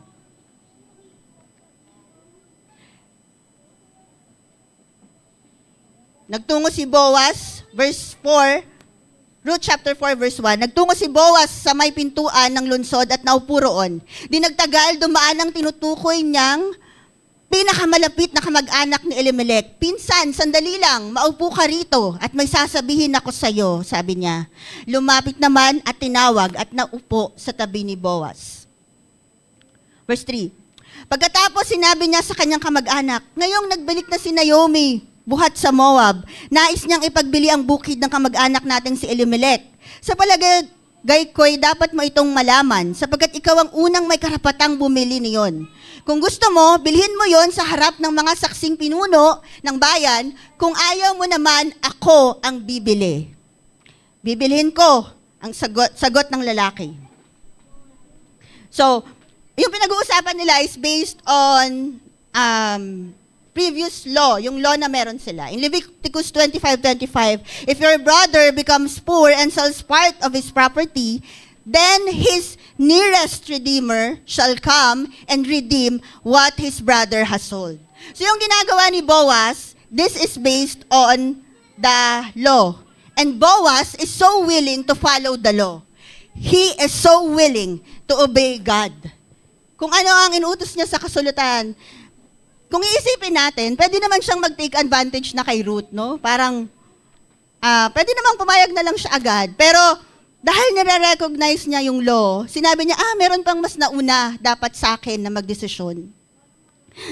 Nagtungo si Boaz, verse 4, Ruth chapter 4 verse 1, nagtungo si Boaz sa may pintuan ng lunsod at naupo roon. Di nagtagal, dumaan ang tinutukoy niyang pinakamalapit na kamag-anak ni Elimelech. Pinsan, sandali lang, maupo ka rito at may sasabihin ako sa iyo, sabi niya. Lumapit naman at tinawag at naupo sa tabi ni Boaz. Verse 3, pagkatapos sinabi niya sa kanyang kamag-anak, ngayong nagbalik na si Naomi, buhat sa Moab, nais niyang ipagbili ang bukid ng kamag-anak natin si Elimelech. Sa palagay ko'y dapat mo itong malaman, sapagkat ikaw ang unang may karapatang bumili niyon. Kung gusto mo, bilhin mo yon sa harap ng mga saksing pinuno ng bayan. Kung ayaw mo naman, ako ang bibili. Bibilhin ko ang sagot ng lalaki. So, yung pinag-uusapan nila is based on previous law, yung law na meron sila. In Leviticus 25:25, if your brother becomes poor and sells part of his property, then his nearest redeemer shall come and redeem what his brother has sold. So yung ginagawa ni Boaz, this is based on the law. And Boaz is so willing to follow the law. He is so willing to obey God. Kung ano ang inuutos niya sa kasulatan, kung iisipin natin, pwede naman siyang mag-take advantage na kay Ruth, no? Parang, pwede namang pumayag na lang siya agad. Pero, dahil nire-recognize niya yung law, sinabi niya, meron pang mas nauna dapat sa akin na magdesisyon.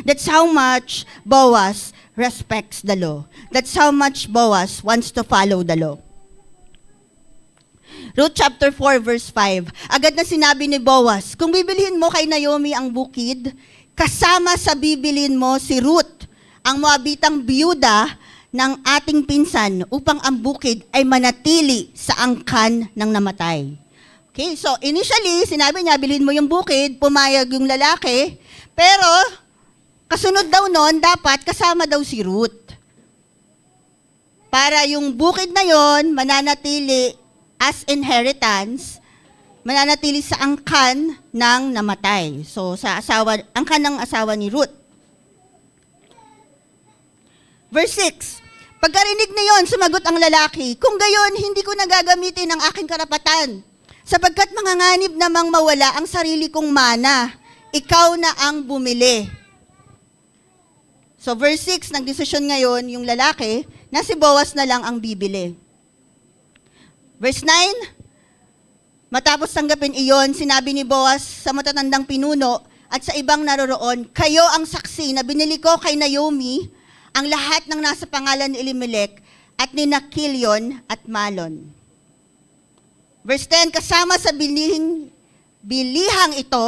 That's how much Boaz respects the law. That's how much Boaz wants to follow the law. Ruth chapter 4, verse 5. Agad na sinabi ni Boaz, kung bibilhin mo kay Naomi ang bukid, kasama sa bibilin mo si Ruth, ang Moabitang biyuda ng ating pinsan, upang ang bukid ay manatili sa angkan ng namatay. Okay, so initially, sinabi niya, bilhin mo yung bukid, pumayag yung lalaki, pero kasunod daw nun, dapat kasama daw si Ruth. Para yung bukid na yon mananatili as inheritance, mananatili sa angkan ng namatay. So, angkan ng asawa ni Ruth. Verse 6, pagkarinig na yon, sumagot ang lalaki, kung gayon, hindi ko nagagamitin ang aking karapatan, sapagkat manganganib namang mawala ang sarili kong mana, ikaw na ang bumili. So verse 6, nagdesisyon ngayon yung lalaki na si Boaz na lang ang bibili. Verse 9, matapos tanggapin iyon, sinabi ni Boaz sa matatandang pinuno at sa ibang naroroon, kayo ang saksi na binili ko kay Naomi ang lahat ng nasa pangalan ni Elimelech at ni Kilion at Malon. Verse 10, kasama sa bilihang ito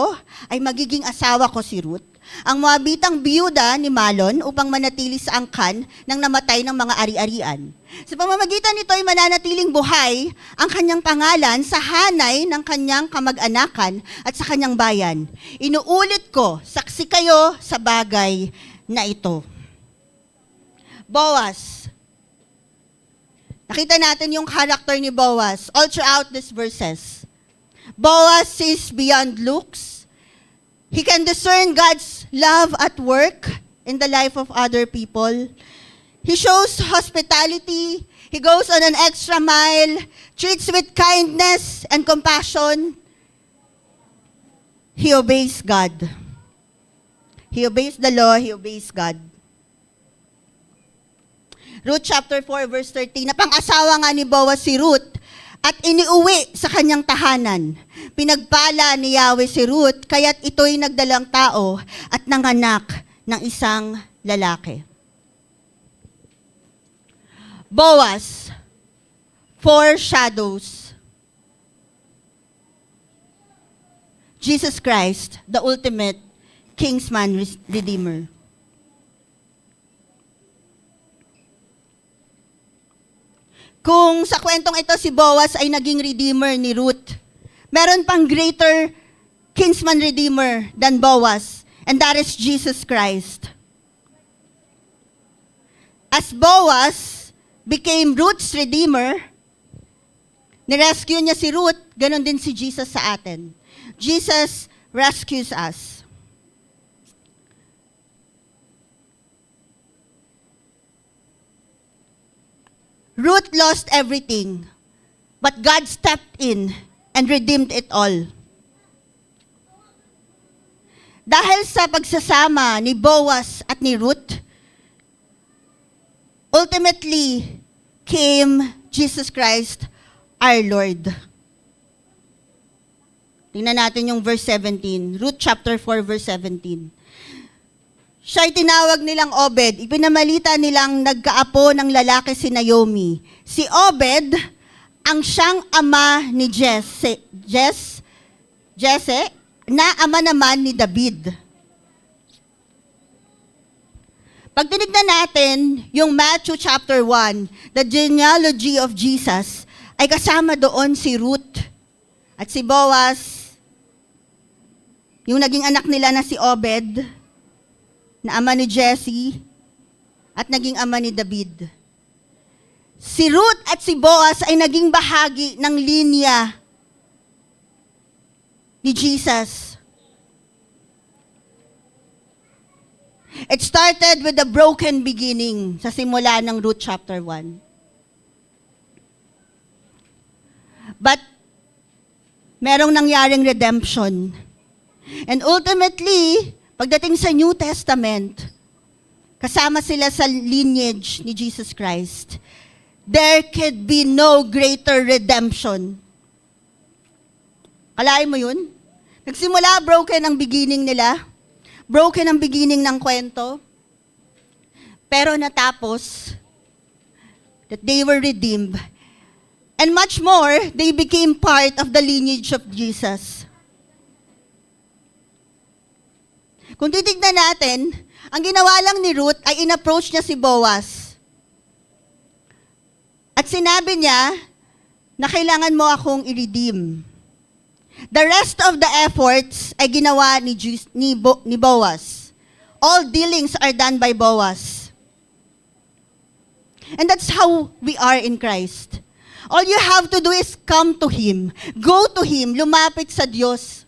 ay magiging asawa ko si Ruth, ang Moabitang biyuda ni Malon upang manatili sa angkan ng namatay ng mga ari-arian. Sa pamamagitan nito ay mananatiling buhay ang kanyang pangalan sa hanay ng kanyang kamag-anakan at sa kanyang bayan. Inuulit ko, saksi kayo sa bagay na ito. Boaz. Nakita natin yung character ni Boaz all throughout these verses. Boaz sees beyond looks. He can discern God's love at work in the life of other people. He shows hospitality. He goes on an extra mile, treats with kindness and compassion. He obeys God. He obeys the law, he obeys God. Ruth chapter 4 verse 13, napang-asawa nga ni Boaz si Ruth at iniuwi sa kanyang tahanan. Pinagpala ni Yahweh si Ruth, kaya't ito'y nagdalang tao at nanganak ng isang lalaki. Boaz foreshadows Jesus Christ, the ultimate kinsman redeemer. Kung sa kwentong ito si Boaz ay naging redeemer ni Ruth, meron pang greater kinsman redeemer than Boaz, and that is Jesus Christ. As Boaz became Ruth's redeemer, nirescue niya si Ruth, ganon din si Jesus sa atin. Jesus rescues us. Ruth lost everything, but God stepped in and redeemed it all. Dahil sa pagsasama ni Boaz at ni Ruth, ultimately came Jesus Christ, our Lord. Tingnan natin yung verse 17, Ruth chapter 4 verse 17. Siya'y tinawag nilang Obed. Ipinamalita nilang nagkaapo ng lalaki si Naomi. Si Obed, ang siyang ama ni Jesse, na ama naman ni David. Pag tinignan natin yung Matthew chapter 1, the genealogy of Jesus, ay kasama doon si Ruth at si Boaz, yung naging anak nila na si Obed, na ama ni Jesse, at naging ama ni David. Si Ruth at si Boaz ay naging bahagi ng linya ni Jesus. It started with a broken beginning sa simula ng Ruth chapter 1. But merong nangyaring redemption. And ultimately, pagdating sa New Testament, kasama sila sa lineage ni Jesus Christ. There could be no greater redemption. Kalain mo yun? Nagsimula, broken ang beginning nila. Broken ang beginning ng kwento. Pero natapos, that they were redeemed. And much more, they became part of the lineage of Jesus. Kung titignan natin, ang ginawa lang ni Ruth ay in-approach niya si Boaz. At sinabi niya na kailangan mo akong i-redeem. The rest of the efforts ay ginawa ni Boaz. All dealings are done by Boaz. And that's how we are in Christ. All you have to do is come to Him. Go to Him. Lumapit sa Diyos.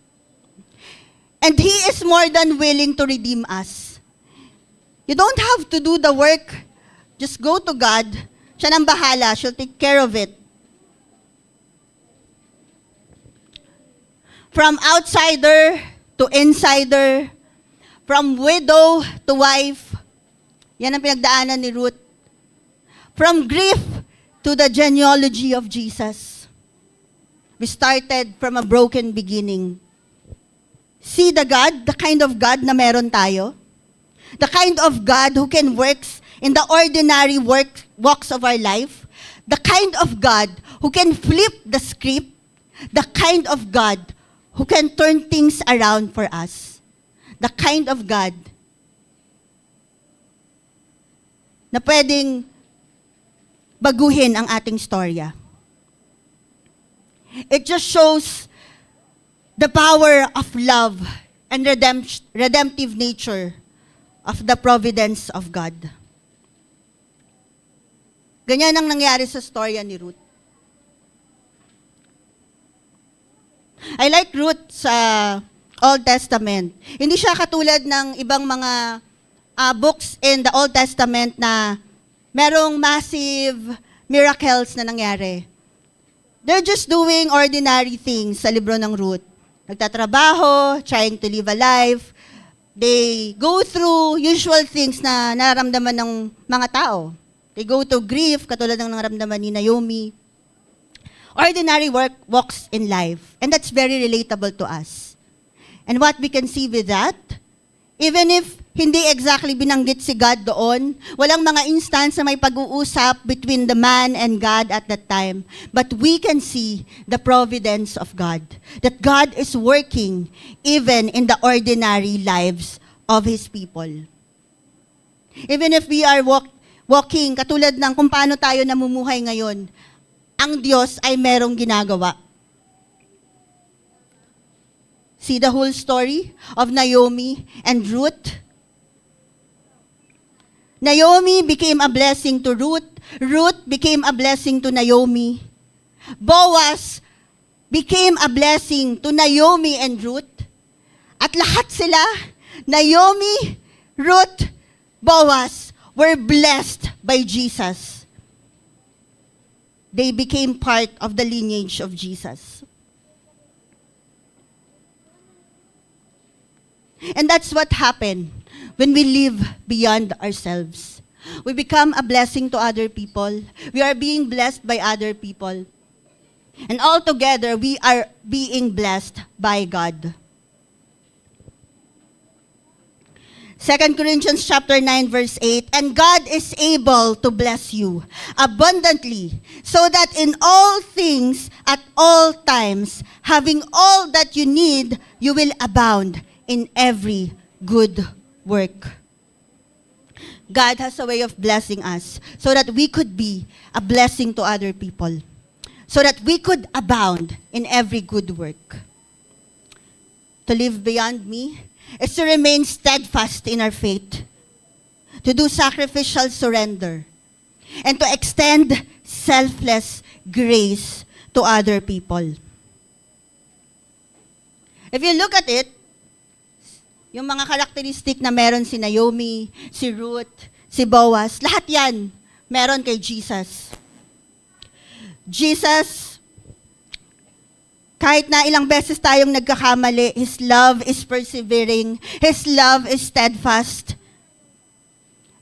And He is more than willing to redeem us. You don't have to do the work. Just go to God. Siya nang bahala. She'll take care of it. From outsider to insider. From widow to wife. Yan ang pinagdaanan ni Ruth. From grief to the genealogy of Jesus. We started from a broken beginning. See the kind of God na meron tayo? The kind of God who can work in the ordinary walks of our life. The kind of God who can flip the script. The kind of God who can turn things around for us. The kind of God na pwedeng baguhin ang ating storya. It just shows the power of love and redemptive nature of the providence of God. Ganyan ang nangyari sa storya ni Ruth. I like Ruth sa Old Testament. Hindi siya katulad ng ibang mga books in the Old Testament na merong massive miracles na nangyari. They're just doing ordinary things sa libro ng Ruth. Nagtatrabaho, trying to live a life. They go through usual things na nararamdaman ng mga tao. They go to grief, katulad ng nararamdaman ni Naomi. Ordinary walks in life. And that's very relatable to us. And what we can see with that, even if hindi exactly binanggit si God doon, walang mga instance na may pag-uusap between the man and God at that time. But we can see the providence of God. That God is working even in the ordinary lives of His people. Even if we are walking, katulad ng kung paano tayo namumuhay ngayon, ang Diyos ay merong ginagawa. See the whole story of Naomi and Ruth. Naomi became a blessing to Ruth. Ruth became a blessing to Naomi. Boaz became a blessing to Naomi and Ruth. At lahat sila, Naomi, Ruth, Boaz, were blessed by Jesus. They became part of the lineage of Jesus. And that's what happened when we live beyond ourselves. We become a blessing to other people. We are being blessed by other people. And all together, we are being blessed by God. 2 Corinthians chapter 9 verse 8, and God is able to bless you abundantly, so that in all things, at all times, having all that you need, you will abound in every good work. God has a way of blessing us so that we could be a blessing to other people, so that we could abound in every good work. To live beyond me is to remain steadfast in our faith, to do sacrificial surrender, and to extend selfless grace to other people. If you look at it, yung mga karakteristik na meron si Naomi, si Ruth, si Boaz, lahat yan meron kay Jesus. Jesus, kahit na ilang beses tayong nagkakamali, His love is persevering, His love is steadfast.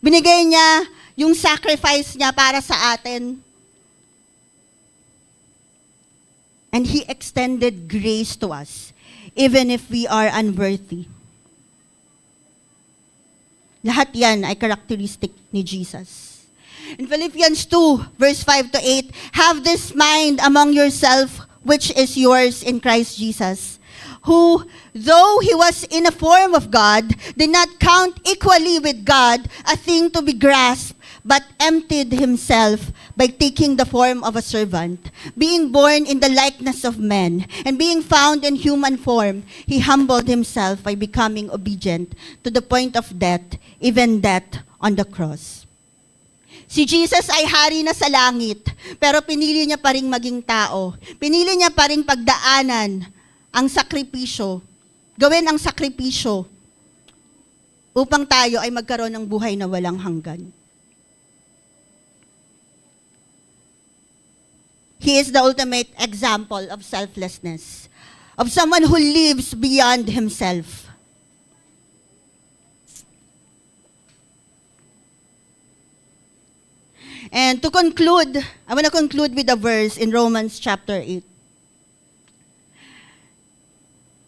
Binigay niya yung sacrifice niya para sa atin. And He extended grace to us, even if we are unworthy. Lahat yan ay characteristic ni Jesus. In Philippians 2, verse 5 to 8, have this mind among yourself, which is yours in Christ Jesus, who, though He was in a form of God, did not count equally with God a thing to be grasped, but emptied himself by taking the form of a servant, being born in the likeness of men, and being found in human form, he humbled himself by becoming obedient to the point of death, even death on the cross. Si Jesus ay hari na sa langit, pero pinili niya pa ring maging tao. Pinili niya pa ring pagdaanan ang sakripisyo, gawin ang sakripisyo upang tayo ay magkaroon ng buhay na walang hanggan. He is the ultimate example of selflessness, of someone who lives beyond himself. And to conclude, I want to conclude with a verse in Romans chapter 8.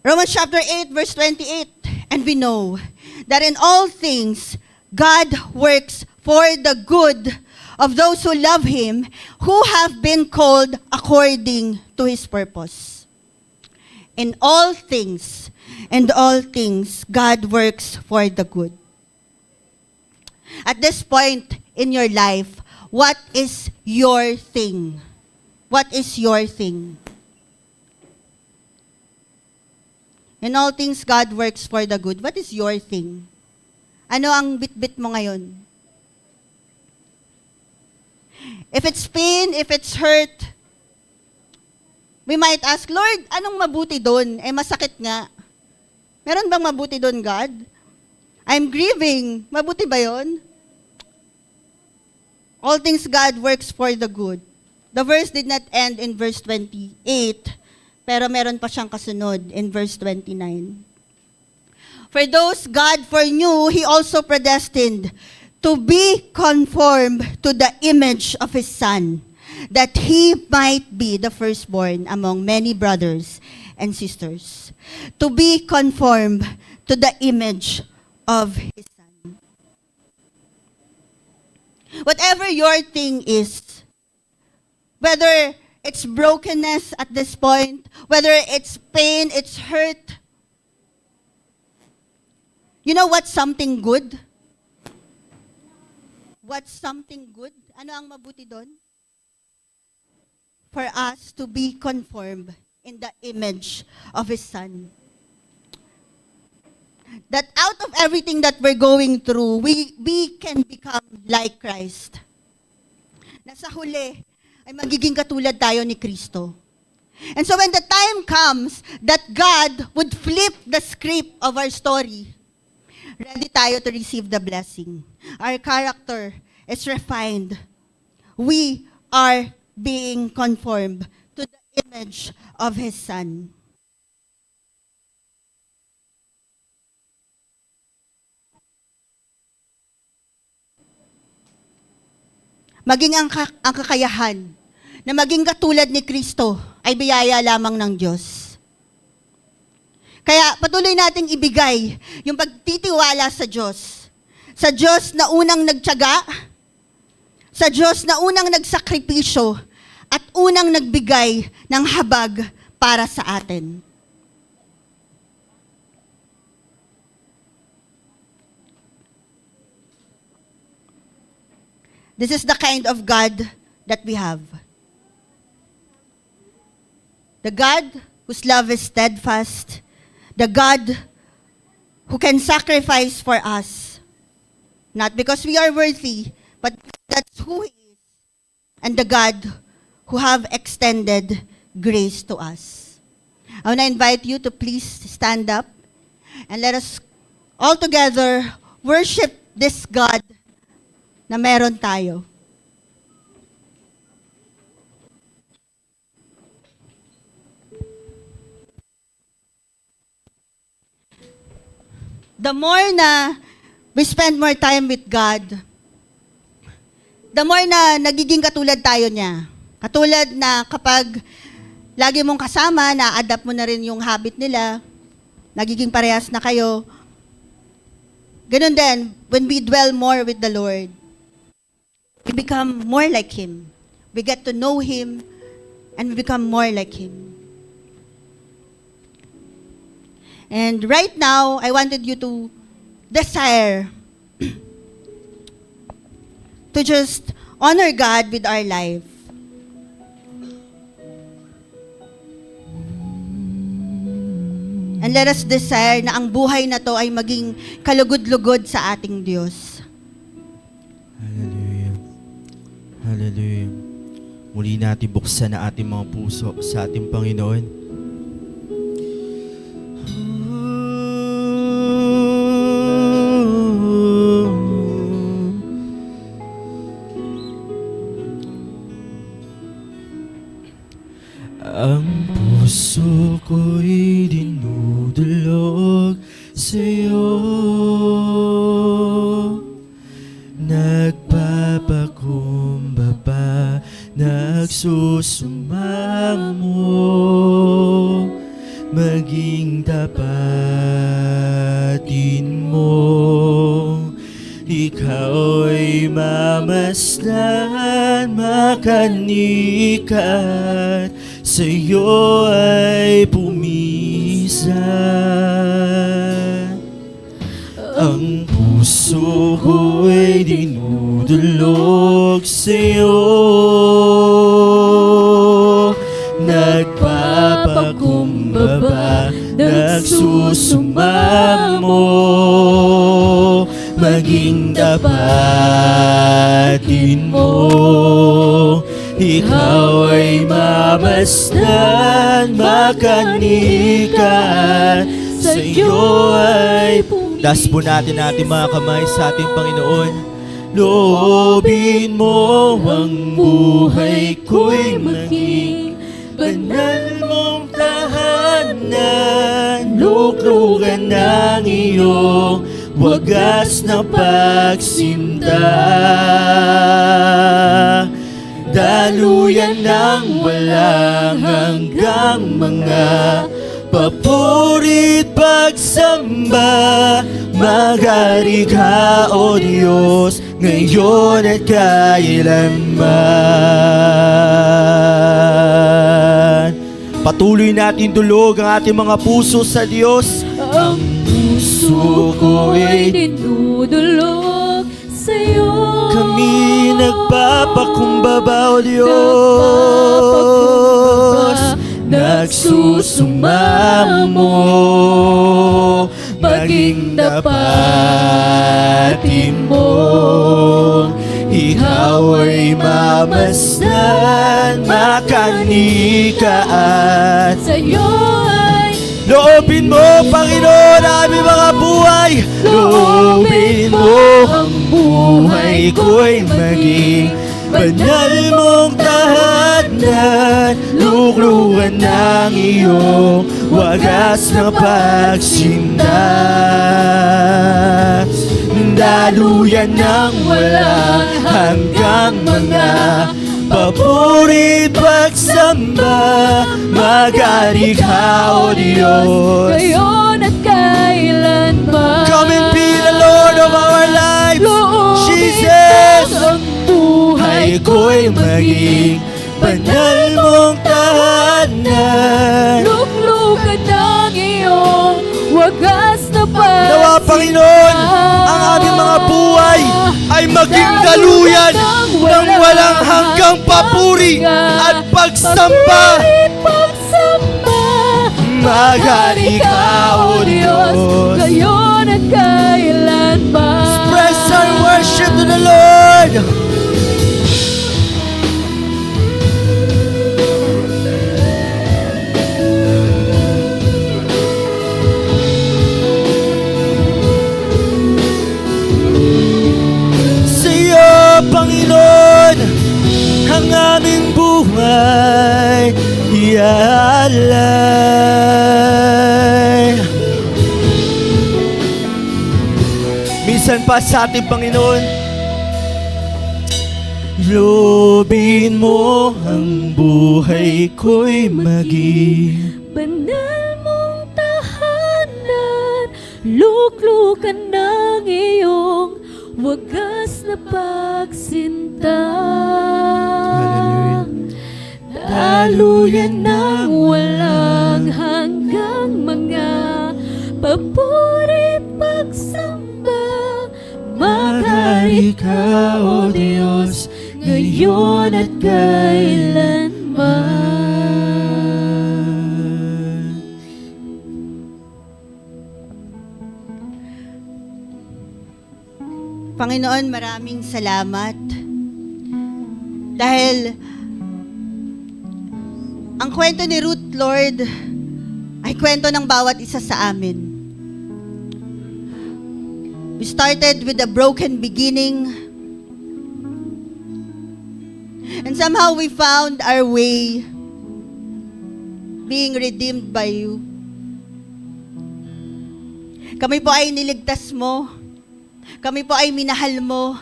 Romans chapter 8, verse 28. And we know that in all things, God works for the good of those who love Him, who have been called according to His purpose. In all things, God works for the good. At this point in your life, what is your thing? What is your thing? In all things, God works for the good. What is your thing? Ano ang bit-bit mo ngayon? If it's pain, if it's hurt, we might ask, Lord, anong mabuti doon? Masakit nga. Meron bang mabuti doon, God? I'm grieving. Mabuti ba yon? All things God works for the good. The verse did not end in verse 28, pero meron pa siyang kasunod in verse 29. For those God foreknew, He also predestined to be conformed to the image of His Son, that He might be the firstborn among many brothers and sisters. To be conformed to the image of His Son. Whatever your thing is, whether it's brokenness at this point, whether it's pain, it's hurt, you know what's something good? What's something good? Ano ang mabuti doon? For us to be conformed in the image of His Son. That out of everything that we're going through, we can become like Christ. Nasa huli, ay magiging katulad tayo ni Kristo. And so when the time comes that God would flip the script of our story, ready tayo to receive the blessing. Our character is refined. We are being conformed to the image of His Son. Maging ang kakayahan na maging katulad ni Kristo ay biyaya lamang ng Diyos. Kaya patuloy nating ibigay yung pagtitiwala sa Diyos na unang nagtiyaga, sa Diyos na unang nagsakripisyo, at unang nagbigay ng habag para sa atin. This is the kind of God that we have. The God whose love is steadfast, the God who can sacrifice for us, not because we are worthy, but that's who He is, and the God who have extended grace to us. I want to invite you to please stand up and let us all together worship this God na meron tayo. The more na we spend more time with God, the more na nagiging katulad tayo niya. Katulad na kapag lagi mong kasama, na-adapt mo na rin yung habit nila, nagiging parehas na kayo. Ganun din, when we dwell more with the Lord, we become more like Him. We get to know Him, and we become more like Him. And right now, I wanted you to desire to just honor God with our life. And let us desire na ang buhay na to ay maging kalugod-lugod sa ating Diyos. Hallelujah. Hallelujah. Muli natin buksan na ating mga puso sa ating Panginoon. Ang puso ko'y dinudulog sa'yo, nagpapakumbaba, nagsusumamo, maging tapatin mo. Ikaw ay mamasdan, makanikat, sa'yo ay pumisan. Ang puso ko'y dinudulog sa'yo, nagpapakumbaba, nagsusumamo, maging tapatin mo. Ikaw ay mamasdan, makanikat, sa'yo ay das po natin mga kamay sa ating Panginoon. Loobin mo ang buhay ko'y maging banal mong tahanan, luklukan ng iyong wagas na pagsinta. Daluyan ng walang hanggang mga papurit pagsamba, maghari ka, O Diyos, ngayon at kailanman. Patuloy natin dulog ang ating mga puso sa Diyos. Ang puso ko'y dinudulog sa'yo. Kami nagpapakumbaba, O Diyos, nagsusumamo, maging tapatin mo. Ikaw ay mamasdan, makanikaan, Sa'yo ay loobin mo, Panginoon, ang aming mga buhay. Loobin mo ang buhay ko'y maging banal mong tahanan, luklukan ng iyong wagas na pagsinta. Daluyan ng walang hanggang mga papuri pagsamba, maghari ka, O Diyos, ngayon at kailanman. come and be the Lord of our lives, Loobin Jesus. ang buhay Ay ko'y maging banal mong tahanan. luklukan ng iyong wagas na pagsinta. Nawa, Panginoon, ang aming mga buhay ay maging daluyan ng walang hanggang papuri at pagsamba. Maghari ka, O Diyos. Ngayon at kailanman. Express our worship to the Lord. Sa'yo, Panginoon, ang aming buhay iaalay. Minsan pa sa ating Panginoon, loobin mo ang buhay ko'y maging Banal mong tahanan, luklukan ng iyong wagas na pagsinta. Hallelujah. Daluyan ng walang hanggang mga papuri pagsamba, maghari Hari ka, O Diyos, ngayon at kailanman. Panginoon, maraming salamat. Dahil ang kwento ni Ruth, Lord, ay kwento ng bawat isa sa amin. We started with a broken beginning. And somehow we found our way being redeemed by you. Kami po ay niligtas mo. Kami po ay minahal mo.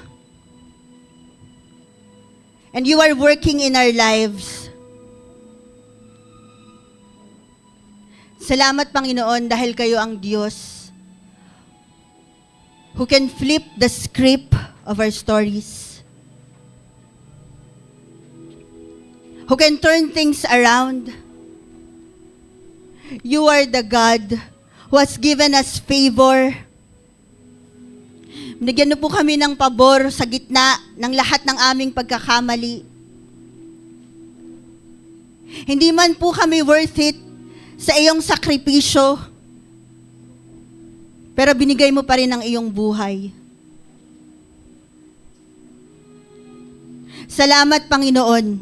And you are working in our lives. Salamat, Panginoon, dahil kayo ang Diyos who can flip the script of our stories. Who can turn things around. You are the God who has given us favor. Binigyan niyo po kami ng pabor sa gitna ng lahat ng aming pagkakamali. Hindi man po kami worth it sa iyong sakripisyo, pero binigay mo pa rin ang iyong buhay. Salamat, Panginoon.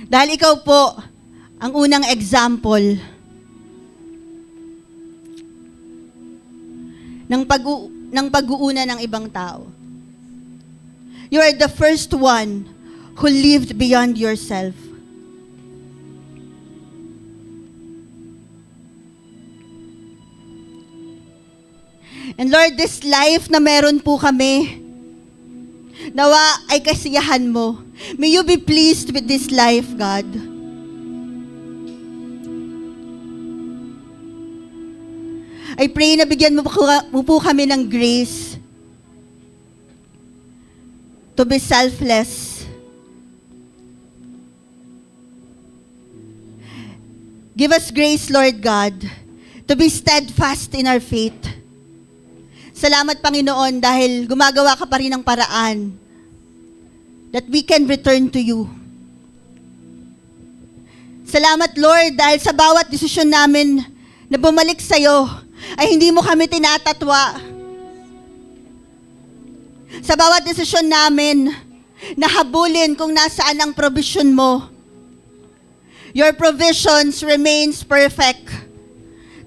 Dahil ikaw po ang unang example ng pag-uuna ng ibang tao. You are the first one who lived beyond yourself. And Lord, this life na meron po kami, nawa ay kasiyahan mo. May you be pleased with this life, God. I pray na bigyan mo po kami ng grace to be selfless. Give us grace, Lord God, to be steadfast in our faith. Salamat, Panginoon, dahil gumagawa ka pa rin ng paraan that we can return to you. Salamat, Lord, dahil sa bawat desisyon namin na bumalik sa'yo, ay hindi mo kami tinatatwa. Sa bawat desisyon namin, nahabulin kung nasaan ang provision mo. Your provisions remains perfect.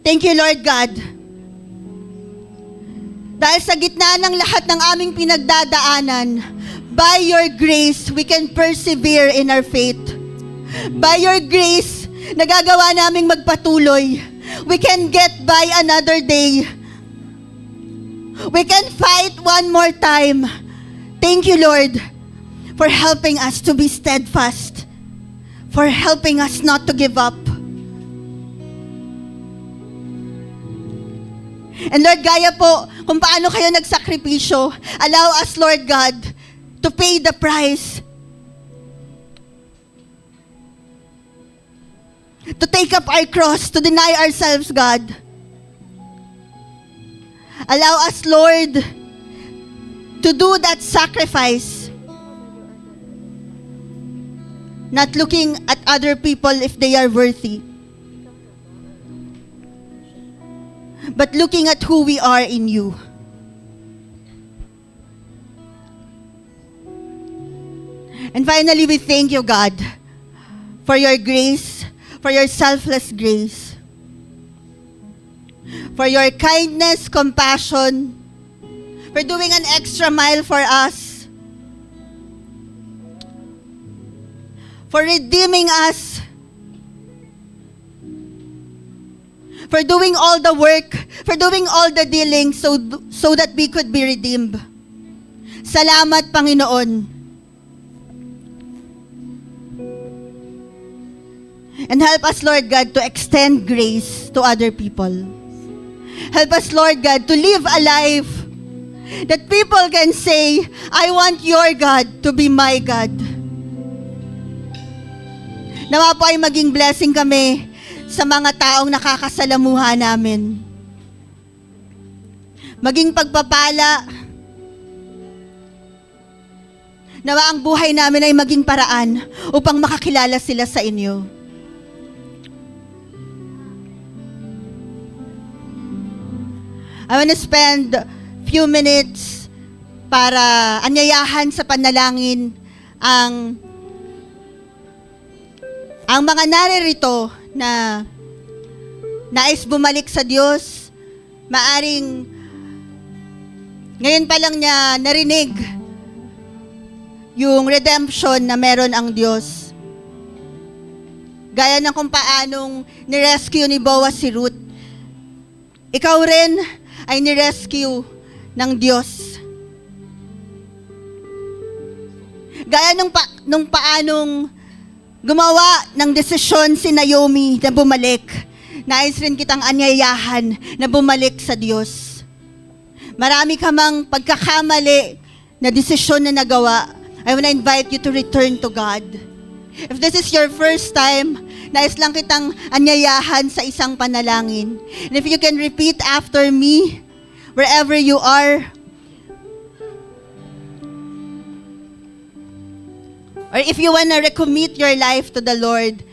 Thank you, Lord God. Dahil sa gitna ng lahat ng aming pinagdadaanan, by your grace, we can persevere in our faith. By your grace, nagagawa naming magpatuloy. We can get by another day. We can fight one more time. Thank you, Lord, for helping us to be steadfast, for helping us not to give up. And Lord, gaya po kung paano kayo nagsakripisyo, allow us, Lord God, to pay the price. To take up our cross, to deny ourselves, God. Allow us, Lord, to do that sacrifice. Not looking at other people if they are worthy, but looking at who we are in you. And finally, we thank you, God, for your grace, for your selfless grace, for your kindness, compassion, for doing an extra mile for us, for redeeming us, for doing all the work, for doing all the dealing so that we could be redeemed. Salamat, Panginoon. And help us, Lord God, to extend grace to other people. Help us, Lord God, to live a life that people can say, I want your God to be my God. Nawa po ay maging blessing kami sa mga taong nakakasalamuha namin. maging pagpapala. Nawa ang buhay namin ay maging paraan upang makakilala sila sa inyo. I want to spend few minutes para anyayahan sa panalangin ang mga naririto na nais bumalik sa Diyos. Maaring ngayon pa lang niya narinig yung redemption na meron ang Diyos. Gaya ng kung paanong nirescue ni Boaz si Ruth. Ikaw rin ay nirescue ng Diyos. Gaya nung paanong gumawa ng desisyon si Naomi na bumalik, nais rin kitang anyayahan na bumalik sa Diyos. Marami ka mang pagkakamali na desisyon na nagawa. I want to invite you to return to God. If this is your first time, nais lang kitang anyayahan sa isang panalangin. And if you can repeat after me, wherever you are, or if you want to recommit your life to the Lord,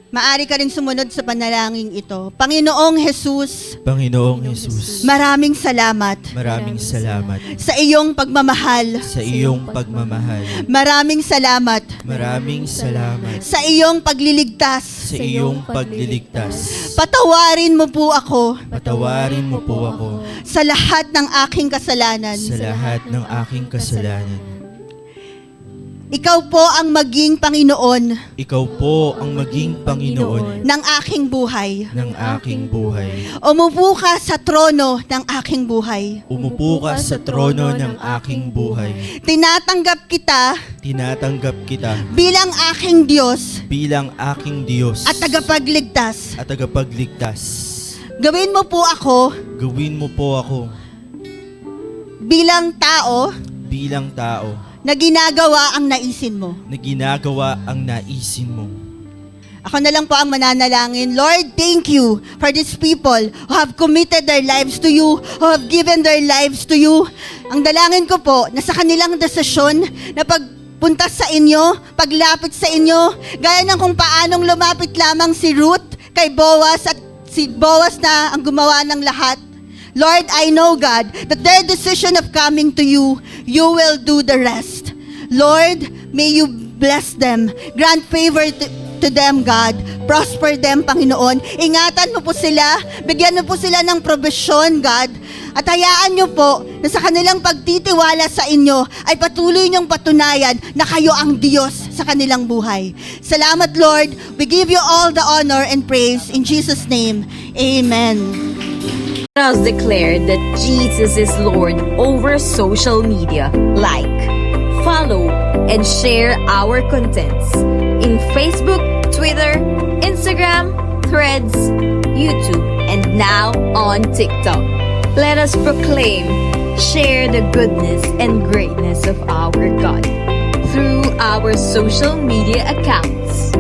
maari ka rin sumunod sa panalangin ito. Panginoong Jesus, Panginoong Jesus, maraming salamat maraming salamat sa iyong pagmamahal. sa iyong pagmamahal. Maraming salamat Maraming salamat sa iyong pagliligtas. sa iyong pagliligtas. Patawarin mo po ako Patawarin mo po ako sa lahat ng aking kasalanan. sa lahat ng aking kasalanan. Ikaw po ang maging Panginoon Ikaw po ang maging Panginoon ng aking buhay. ng aking buhay. Umupo ka sa trono ng aking buhay. Umupo ka sa trono ng aking buhay. Tinatanggap kita Tinatanggap kita bilang aking Diyos bilang aking Diyos at tagapagligtas. at tagapagligtas. Gawin mo po ako Gawin mo po ako bilang tao bilang tao na ginagawa ang naisin mo. na ginagawa ang naisin mo. Ako na lang po ang mananalangin. Lord, thank you for these people who have committed their lives to you, who have given their lives to you. Ang dalangin ko po na sa kanilang desisyon na pagpunta sa inyo, paglapit sa inyo, gaya ng kung paanong lumapit lamang si Ruth kay Boaz at si Boaz na ang gumawa ng lahat. Lord, I know, God, that their decision of coming to you, you will do the rest. Lord, may you bless them. Grant favor to them, God. Prosper them, Panginoon. Ingatan mo po sila. Bigyan mo po sila ng probisyon, God. At hayaan nyo po na sa kanilang pagtitiwala sa inyo ay patuloy nyong patunayan na kayo ang Diyos sa kanilang buhay. Salamat, Lord. We give you all the honor and praise. In Jesus' name, amen. Let us declare that Jesus is Lord over social media. Like, follow, and share our contents in Facebook, Twitter, Instagram, Threads, YouTube, and now on TikTok. Let us proclaim, share the goodness and greatness of our God through our social media accounts.